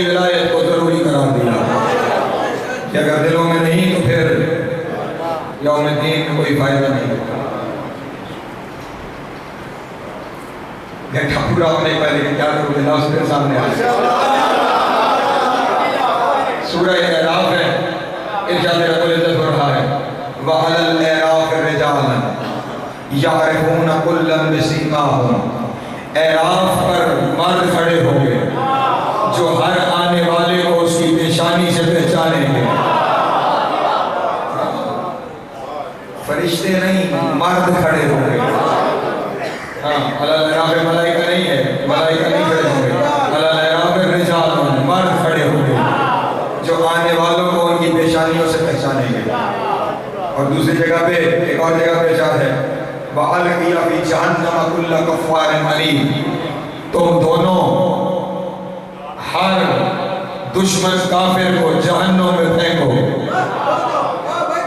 Speaker 3: کی ولایت کو ضروری قرار دیا کہ اگر دلوں میں نہیں تو پھر یوم الدین میں کوئی فائدہ نہیں ہوگا. بیٹھا پورا ہونے پہلے کہ کیا کروں گے لفظ میرے سامنے آئے. سورہ اعراف ہے, ارشاد رب العزت ہو رہا ہے وَعَلَى الْأَعْرَافِ رِجَالًا يَعْرِفُونَ كُلًّا بِسِيمَاهُمْ. اعراف پر مرد کھڑے ہوں گے جو ہر آنے والے کو اس کی پیشانی سے پہچانیں گے. فرشتے نہیں, مرد کھڑے ہوں گے. ہاں, الاعراف ملائکہ نہیں ہے, ملائکہ نہیں کھڑے ہوں گے. الاعراف رجال, مرد کھڑے ہوں گے جو آنے والوں کو ان کی پیشانیوں سے پہچانیں گے. اور دوسری جگہ پہ, ایک اور جگہ پہ ارشاد ہے وَأَلْقِيَ فِي جَهَنَّمَ كُلَّ كَفَّارٍ عَنِيدٍ. تم دونوں ہر دشمن کافر کو جہنم میں پھینکو.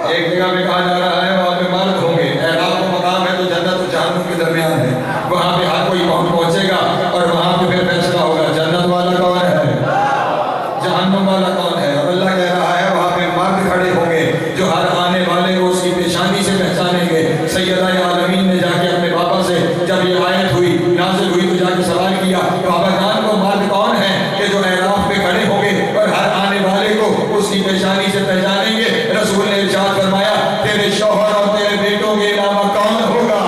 Speaker 3: ایک جگہ پہ کہا جا رہا ہے وہاں پہ مرد ہوں گے, اعراف کا مقام ہے تو جنت و جہنم کے درمیان ہے, وہاں پہ ہر کوئی پہنچے گا اور وہاں پہ پھر فیصلہ ہوگا جنت والا کون ہے, جہنم والا کون ہے. اور اللہ کہہ رہا ہے وہاں پہ مرد کھڑے ہوں گے جو ہر آنے والے کو اس کی پیشانی سے پہچانیں گے. سیدہ عالمین نے جا کے اپنے پاپا سے جب یہ آیت ہوئی, نازل ہوئی, تو جا کے سوال کیا بابا جان کو مرد کون ہے کہ جو اعراف پہ کھڑے ہوں گے اور ہر آنے والے کو اس کی پیشانی سے پہچانیں گے. رسول نے ارشاد فرمایا تیرے شوہر اور تیرے بیٹوں کے علاوہ کون ہوگا,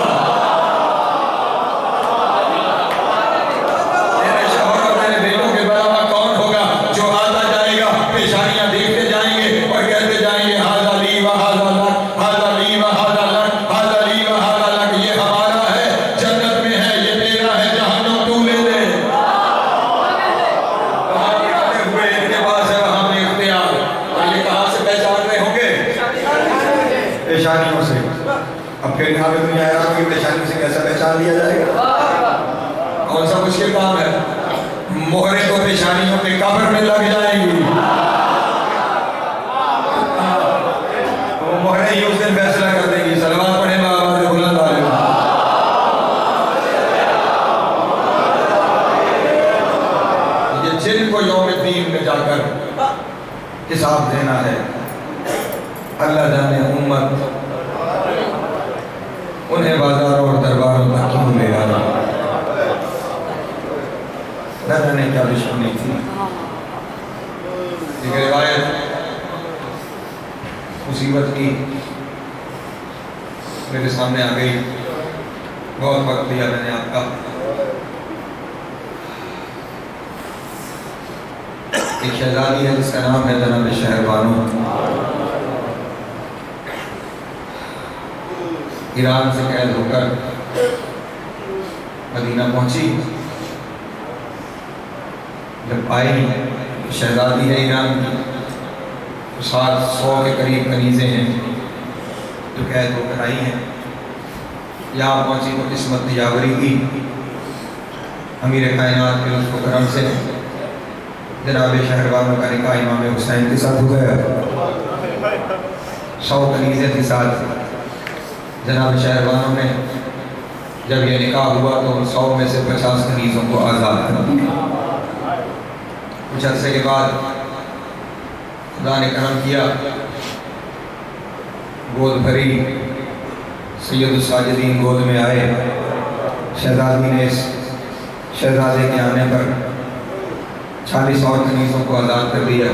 Speaker 3: تیرے شوہر اور تیرے بیٹوں کے علاوہ کون ہوگا جو آتا جائے گا, پیشانیاں دیکھتے جائیں گے اور کہتے جائیں گے ھذا لی و ھذا لک, ھذا لی و ھذا لک, ھذا لی و ھذا لک. یہ ہمارا ہے, جنت میں ہے, یہ تیرا ہے, جہنم تو لے لے. وہاں پہ کھڑے ہوئے ان کے پاس ہے وہاں پہ اختیار. اور یہ کہاں سے پہچان رہے ہوں گے, پیشانیوں سے. اب پھر یہاں پہ دنیا اعراف کی پیشانی سے کیسا پہچان لیا جائے گا, کون سا مشکل کام ہے. مہریں تو پیشانیوں کے قبر میں لگ جائیں گی, وہ مہریں ہی اس دن فیصلہ کر دیں گی. صلوات پڑھیں بآواز بلند والے. یہ جن کو یوم الدین میں جا کر حساب دینا ہے, اللہ جانے امت انہیں بازاروں اور درباروں تک کیوں لے آنا, نہ جانے کیا دشمنی تھی. ایک روایت مصیبت کی میرے سامنے آ گئی, بہت وقت دیا میں نے آپ کا. ایک شہزادی ہے جس کا نام ہے جناب شہربانو, ایران سے قید ہو کر مدینہ پہنچی. جب آئی شہزادی ہے ایران کی, 700 کے قریب کنیزیں ہیں جو قید ہو کر آئی ہیں. یہاں پہنچی تو قسمت نے یاوری کی. امیر کائنات کے لطف و کرم سے جناب شہربانو کا نکاح امام حسین کے ساتھ ہو گیا. 100 کنیزیں تھی ساتھ. جناب شہربانو نے جب یہ نکاح ہوا تو 100 میں سے 50 کنیزوں کو آزاد کر دیا. کچھ عرصے کے بعد خدا نے کرم کیا, گود بھری, سید الساجدین گود میں آئے. شہزادی نے اس شہزادے کے آنے پر 40 اور کنیزوں کو آزاد کر دیا.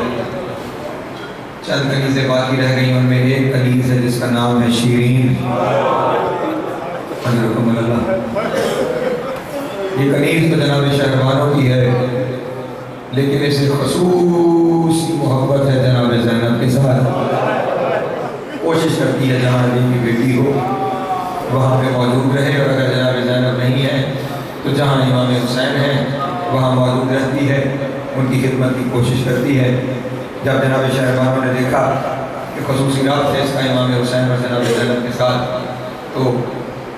Speaker 3: چند کنیزیں باقی رہ گئیں, ان میں ایک کنیز ہے جس کا نام ہے شیرین. حضرکم اللہ. یہ کنیز تو جناب شہربانو کی ہے, لیکن اسے خصوصی محبت ہے جناب زینب کے ساتھ. کوشش کرتی ہے جہاں علی کی بیٹی ہو وہاں پہ موجود رہے, اور اگر جناب زینب نہیں ہے تو جہاں امام حسین ہے وہاں موجود رہتی ہے, ان کی خدمت کی کوشش کرتی ہے. جب جناب شہربانو نے دیکھا کہ خصوصی رابط ہے اس کا امام حسین اور جناب زینب کے ساتھ, تو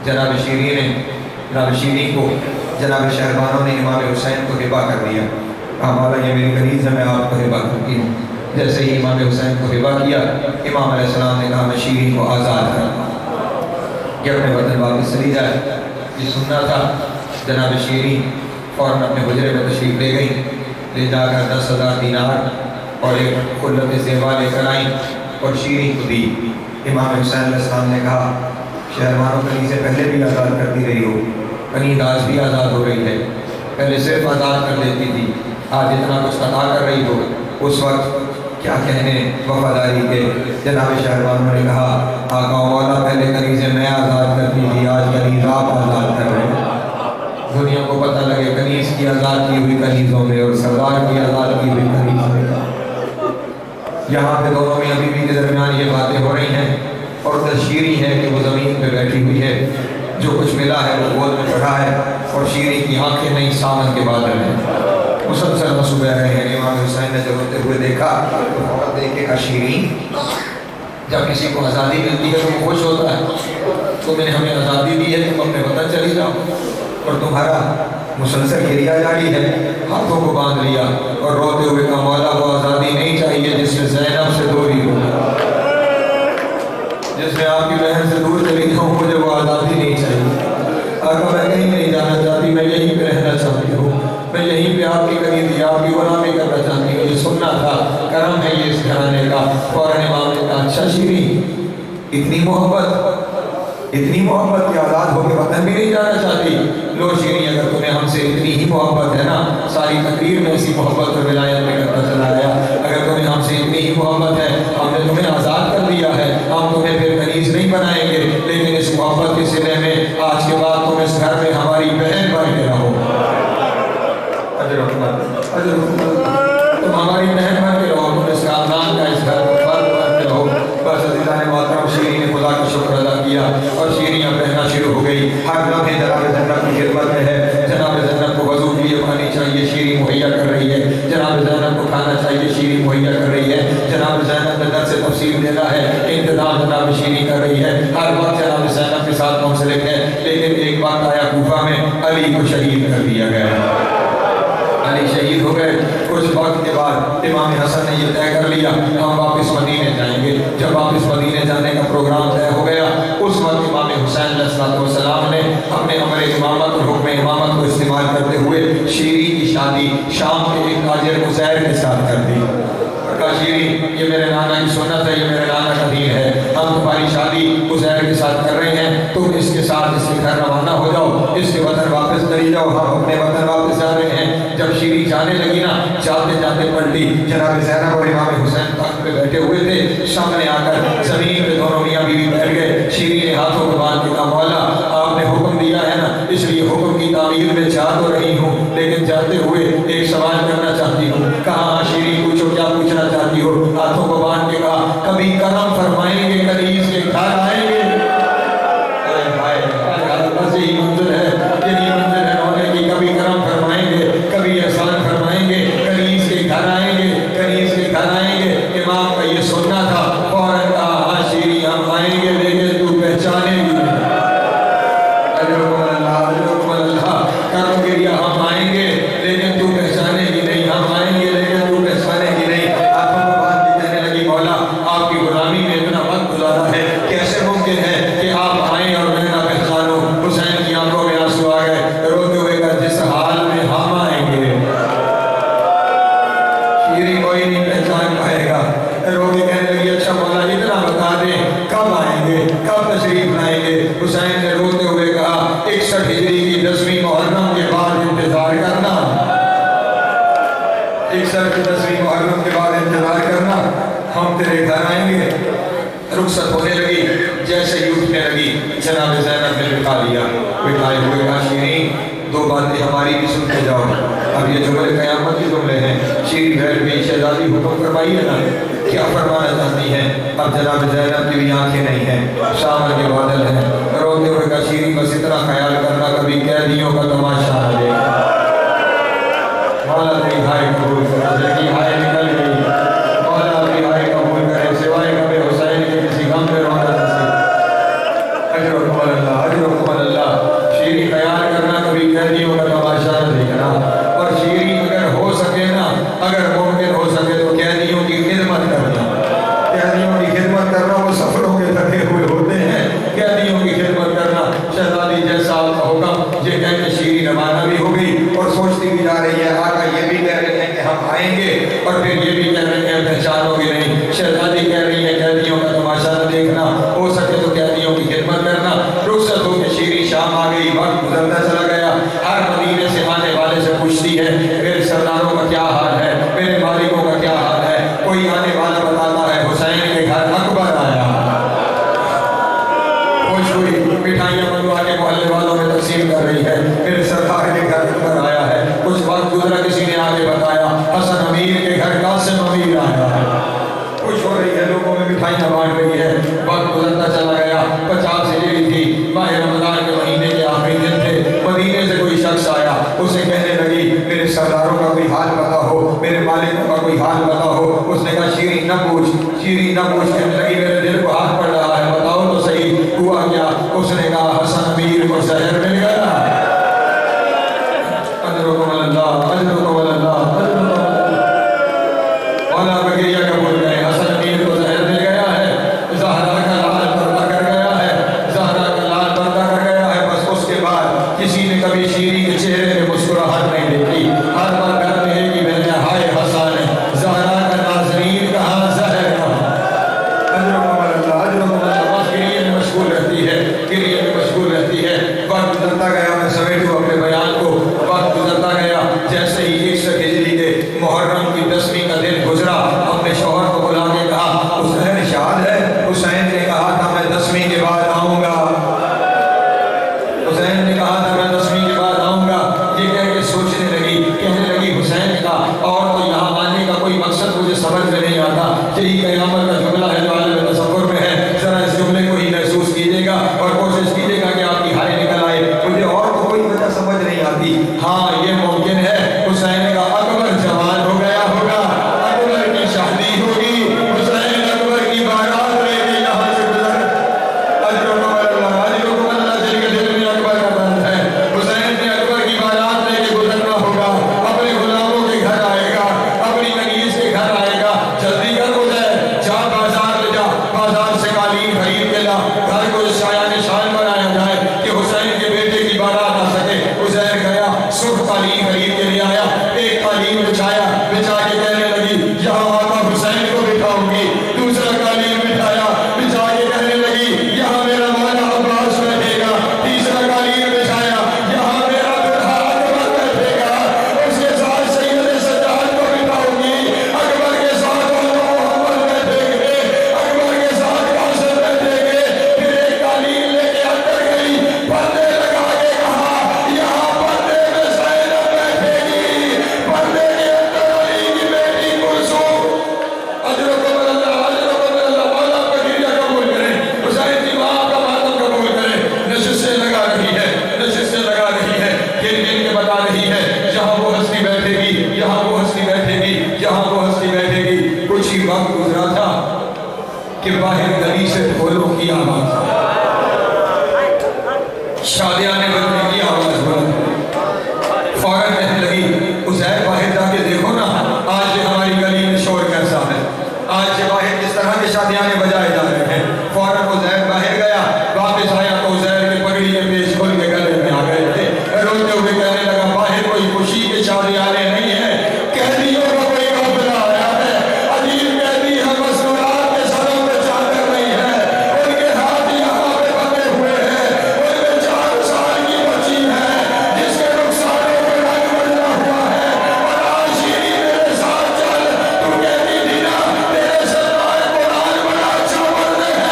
Speaker 3: جناب شیرین کو جناب شہربانو نے امام حسین کو ہبہ کر دیا. ہمارا یہ میری کنیز ہے, میں آپ کو ہبہ کرتی ہوں. جیسے ہی امام حسین کو ہبہ کیا, امام علیہ السلام نے کہا میں شیرین کو آزاد کرتا ہوں, یہ اپنے وطن واپس چلی جائے. یہ سننا تھا. جناب شیرین فوراً اپنے حجرے میں تشریف لے گئی.
Speaker 1: لے جا کر 10,000 دینار اور ایک خلت زیبا لے کر آئیں اور شیریں کو دی۔ امام حسین علیہ السلام نے کہا شہرمانوں کنیزیں پہلے بھی آزاد کرتی رہی ہو، کنیز آج بھی آزاد ہو رہی ہے، پہلے صرف آزاد کر دیتی تھی، آج اتنا کچھ عطا کر رہی ہو۔ اس وقت کیا کہنے وفاداری کے جناب شہربانوں نے کہا آقا و مولا پہلے کنیزیں میں آزاد کرتی تھی، آج کنیز آپ آزاد کر رہے ہیں۔ دنیا کو پتہ لگے کنیز کی آزاد کی ہوئی کنیزوں میں اور سردار کی آزاد کی ہوئی کنیزوں میں۔ یہاں پہ دونوں میں ابھی بھی کے درمیان یہ باتیں ہو رہی ہیں اور شیریں ہے کہ وہ زمین پہ بیٹھی ہوئی ہے، جو کچھ ملا ہے وہ گود میں پڑھا ہے اور شیریں کی آنکھیں نہیں سامن کے بادل ہیں، مسلسل آنسو بہ رہے ہیں۔ امام حسین نے جب ہوتے ہوئے دیکھا تو فوراً دیکھے کہ شیریں جب کسی کو آزادی ملتی ہے تو وہ خوش ہوتا ہے، تم نے ہمیں آزادی دی ہے، تم اپنے وطن چلی جاؤ، اور تمہارا مسلسل گریہ جاری ہے، ہاتھوں کو باندھ لیا اور روتے ہوئے کہا مولا وہ آزادی نہیں چاہیے جس میں زینب سے دوری ہو، جس میں آپ کی بہن سے دور چلی جاؤں، مجھے وہ آزادی نہیں چاہیے۔ آقا میں کہیں نہیں جانا چاہتی، میں یہیں پہ رہنا چاہتی ہوں، میں یہیں پہ آپ کی قریبی آپ کی غلامی کرنا چاہتی ہوں، یہ سننا تھا، کرم ہے یہ اس گھرانے کا۔ فوراً امام نے کہا اچھا شیریں اتنی محبت کہ آزاد ہو کے وطن بھی نہیں جانا چاہتی؟ لو شیریں اگر تمہیں ہم سے اتنی ہی محبت ہے نا، ساری تقریر میں ایسی محبت اور ولایت میں کرتا چلا گیا، اگر تمہیں ہم سے اتنی ہی محبت ہے، ہم نے تمہیں آزاد کر دیا ہے، ہم تمہیں پھر کنیز نہیں بنائیں گے، لیکن اس محبت کے صلے میں آج کے بعد تم اس گھر میں ہماری بہن بن کے رہو، تم ہماری بہن بن کے رہو، تم اس خاندان کا اس گھر کا فرد بن کے رہو۔ بس عزیزان محترم شیریں نے خدا کا شکر ادا کیا اور شیریں بہنا شروع ہو گئی، ہر لمحے جناب زینب کی خدمت میں ہے، جناب زینب کو وضو کے لیے پانی چاہیے شیریں مہیا کر رہی ہے، جناب زینب کو کھانا چاہیے شیریں مہیا کر رہی ہے، جناب زینب نے درس تفسیر دینا ہے انتظام جناب شیریں کر رہی ہے، ہر وقت جناب زینب کے ساتھ منسلک ہے۔ لیکن ایک بات آیا کوفہ میں علی کو شہید کر دیا گیا، علی شہید ہو گئے۔ کچھ وقت کے بعد امام حسن نے یہ طے کر لیا ہم واپس مدینے جائیں گے۔ جب واپس مدینے جانے کا پروگرام طے ہو گیا اس وقت امام حسین علیہ السلام نے اپنے امر امامت اور حکم امامت کو استعمال کرتے ہوئے شیریں کی شادی شام کے ایک تاجر عزیر کے ساتھ کر دی۔ کہا شیریں یہ میرے نانا کی سنت ہے، یہ میرے نانا کا دین ہے، ہم تمہاری شادی عزیر کے ساتھ کر رہے ہیں، تم اس کے ساتھ اس کے گھر روانہ ہو جاؤ، اس کے وطن واپس چلی جاؤ، ہم اپنے وطن واپس جا رہے ہیں۔ جب شیریں جانے لگی نا، جاتے جاتے پلٹی، جناب زینب اور امام حسین تخت پہ بیٹھے ہوئے تھے، سامنے آ کر زمین پہ دونوں میاں بیوی بیٹھ گئے۔ شیریں نے ہاتھوں کو باندھ کے کہا مولا آپ نے حکم دیا ہے نا، اس لیے حکم کی تعمیل میں جا تو رہی ہوں، لیکن جاتے ہوئے ایک سوال کرنا چاہتی ہوں۔ کہا شیریں پوچھو کیا پوچھنا چاہتی ہو؟ ہاتھوں کو باندھ کے کہا کبھی کرم فرمائیں گے، کنیز کے گھر آئیں گے؟ بس یہی منزل ہے، یہی منزل ہے ہونے کی، کبھی کرم فرمائیں گے، کبھی احسان فرمائیں گے، کنیز کے گھر آئیں گے، کنیز کے گھر آئیں گے۔ امام کا یہ سننا تھا، فوراً کہا ہاں شیریں ہم آئیں گے لیکن تو پہچانے گی، کرم گریا ہم آئیں گے لیکن تو پہچانے گی نہیں، ہم آئیں گے لیکن تو پہچانے گی نہیں۔ ہاتھوں کو باندھ کے کہنے لگی مولا آپ کی غلامی میں اتنا وقت گزارا ہے، کیسے ممکن ہے کہ آپ آئیں اور میں نہ پہچانوں؟ حسین کی آنکھوں میں آنسو آ گئے، روتے ہوئے کہا جس حال میں ہم آئیں گے شیریں کوئی نہیں پہچان پائے گا۔ رو کے کہنے لگی اچھا مولا اتنا بتا دیں کب آئیں گے، کب تشریف لائیں گے؟ حسین نے روتے ہوئے کہا 61 ہجری کی 10ویں محرم کے بعد انتظار کرنا، 61 کی 10ویں محرم کے بعد انتظار کرنا، ہم تیرے گھر آئیں گے۔ رخصت ہونے لگی، جیسے ہی اٹھنے لگی جناب زینب نے بٹھا لیا، بٹھائے ہوئے کہا شیریں دو باتیں ہماری بھی سن کے جاؤ، اب یہ جملے قیامت کے جملے ہیں۔ شیریں بیٹھ گئی، شہزادی حکم فرمائیے نا کیا فرمانا چاہتی ہیں؟ اب جناب زینب کی بھی آنکھیں نہیں ہیں، شام کے بادل ہیں، روتے ہوئے کہا شیریں بس اتنا خیال کرنا کبھی قیدیوں کا تماشا آ جائے گا، مولا تیری ہائے قبول کرے، کی ہائے نکل گئی، مولا اپنی ہائے قبول کرے، سوائے کبھی حسین کے کسی غم میں رونا نصیب، اجرکم اللہ، اجرکم اللہ۔ شیریں خیال کرنا کبھی قیدیوں کا تماشا نہ دیکھنا، اور شیریں اگر ہو سکے نا، اگر ممکن ہو سکے تو قیدیوں کی خدمت کرنا، قیدیوں کی خدمت کرنا، وہ سفروں کے تھکے ہوئے ہوتے ہیں، قیدیوں کی خدمت کرنا۔ شہزادی جیسا آپ کا حکم، یہ کہہ کے شیریں روانہ بھی ہو گئی اور سوچتی بھی جا رہی ہے آقا یہ بھی کہہ رہے ہیں کہ
Speaker 3: اور پھر یہ بھی کہہ رہے ہیں پہچانو گے نہیں. شہزادی کہہ رہی ہے قیدیوں کا تماشا نہ دیکھنا, ہو سکے تو قیدیوں کی خدمت کرنا. رخصت ہو کے شیریں شام آ گئی, وقت گزرتا چلا گیا. ہر مدینے سے آنے والے سے پوچھتی ہے میرے سرداروں کا کیا حال ہے, میرے مالکوں کا کیا حال ہے. کوئی آنے والا بتاتا ہے حسین کے گھر اکبر آیا. خوش ہوئی, مٹھائیاں منگوا کے محلے والوں میں تقسیم کر رہی ہے. میرے سرکار کے گھر اکبر آیا ہے. کچھ وقت گزرا, کسی نے آگے بتایا حسن امیر کے گھر قاسم امیر آیا ہے. خوش ہو رہی ہے, لوگوں میں مٹھائیاں بانٹ رہی ہے. وقت گزرتا چلا گیا. 50 ہجری تھی, ماہ رمضان کے مہینے کے آخری دن تھے. مدینے سے کوئی شخص آیا, اسے کہنے لگی میرے سرداروں کا کوئی حال بتا ہو, میرے مالکوں کا کوئی حال بتا ہو. اس نے کہا شیریں نہ پوچھ, شیریں نہ پوچھ. کہنے لگی میرے دل کو ہاتھ پڑ رہا ہے, بتاؤ تو صحیح ہوا کیا. اس نے کہا حسن امیر کو زہر مل گیا. اجرکم اللہ, اجرکم اللہ, اجرکم اللہ. مولا بقیہ قبول گئے. حسن امیر کو زہر مل گیا ہے. زہرا کا لال پردہ کر گیا ہے, زہرا کا لال پردہ کر گیا ہے. بس اس کے بعد کسی نے کبھی شیریں کے چہرے پہ مسکراہٹ نہیں دیکھی. ہر بار گھر میں ایک ہی بہن ہے, ہائے حسن, زہرا کا ناظرین کہاں, زہر کہاں. اجرکم اللہ, اجرکم اللہ. بس گریے میں مشغول رہتی ہے, گریے میں مشغول رہتی ہے. وقت گزرتا گیا, میں سمیٹوں اپنے بیان کو. وقت گزرتا گیا, جیسے ہی 61 ہجری کے محرم کی 10ویں کا دن گزرا, اپنے شوہر کو بلا کے کہا حسین شاد ہے. حسین نے کہا تھا میں 10ویں کے بعد آؤں گا. حسین نے کہا تھا میں 10ویں کے بعد آؤں گا. یہ کہہ کے سوچنے لگی, کہنے لگی حسین کا اور تو یہاں آنے کا کوئی مقصد مجھے سمجھ میں نہیں آتا. یہی قیامت کا جملہ ہے جو عالم تصور میں ہے. ذرا اس جملے کو ہی محسوس کیجیے گا اور کوشش کیجیے گا کہ آپ کی ہائے نکل آئے. مجھے اور تو کوئی وجہ سمجھ نہیں آتی. ہاں یہ ممکن ہے حسین کا اکبر جوان ہو گیا ہوگا, اکبر کی شادی ہوگی, حسین اکبر کی بارات لے کے یہاں سے گزر. اجرکم اللہ, اجرکم اللہ. جن کے دل میں اکبر کا درد ہے, حسین نے اکبر کی بارات لے کے گزرنا ہوگا. اپنے غلاموں کے گھر آئے گا, اپنی نگیز کے گھر آئے گا. جلدی کر حسین, جا بازار لے جا, بازار سے قالین خرید کے لا. گھر کو اس شایان نشان بنایا جائے کہ حسین کے بیٹے کی بارات آ سکے. حسین گیا, سرخ قالین خرید کے لے آیا. ایک قالین بچھایا, بچھا کے کہنے لگی یہاں آقا حسین کو بٹھاؤں گی. دوسرا قالین بچھایا, بچھا کے کہنے لگی یہاں میرا مولا عباس بیٹھے گا. تیسرا قالین بچھایا, یہاں میرا بڑھا اکبر بیٹھے گا. اس کے ساتھ سید سجاد کو بٹھاؤں گی. اکبر کے ساتھ محمد بیٹھے گے, اکبر کے ساتھ قاسم بیٹھے گے. پھر ایک قالین لے کے اندر گئی, پردے لگا کے کہا یہاں پردے میں زینب بیٹھے گی, پردے کے اندر علی کی بیٹی کلثوم. اجرکم اللہ, اجرکم اللہ. مولا بقیہ قبول کرے, حسین کی ماں کا ماتم قبول کرے. نشستیں لگا رہی ہے, نشستیں لگا رہی ہے, گن گن کے بتا رہی ہے یہاں وہ ہستی بیٹھے گی, یہاں وہ ہستی بیٹھے گی, یہاں وہ ہستی بیٹھے گی. کچھ ہی وقت گزرا تھا کہ باہر گلی سے ڈھولوں کی آواز, شادیانے بجنے کی آواز بلند. فوراً کہنے لگی عزیر باہر جا کے دیکھو نا آج یہ ہماری گلی میں شور کیسا ہے, آج یہ باہر کس طرح کے شادیانے بجائے جا رہے ہیں. فوراً عزیر باہر گیا, واپس آیا تو عزیر کی پگڑی کے پیش کھول کے گلے میں آ گئے تھے. روتے ہوئے کہنے لگا باہر کوئی خوشی کے شادیانے نہیں ہے, قیدیوں کا کوئی قافلہ آیا ہے. عجیب قیدی ہے, مسنونات کے سروں پہ چادر نہیں ہے, ان کے ہاتھ یہاں پہ بندھے ہوئے ہیں. ان میں 4 سال کی بچی ہے جس کے رخساروں پہ رنگ بجھا ہوا ہے. اور آج شیریں میرے ساتھ چل, تو کہتی تھی نا تیرے سردار قرآن بڑا اچھا مرد ہے,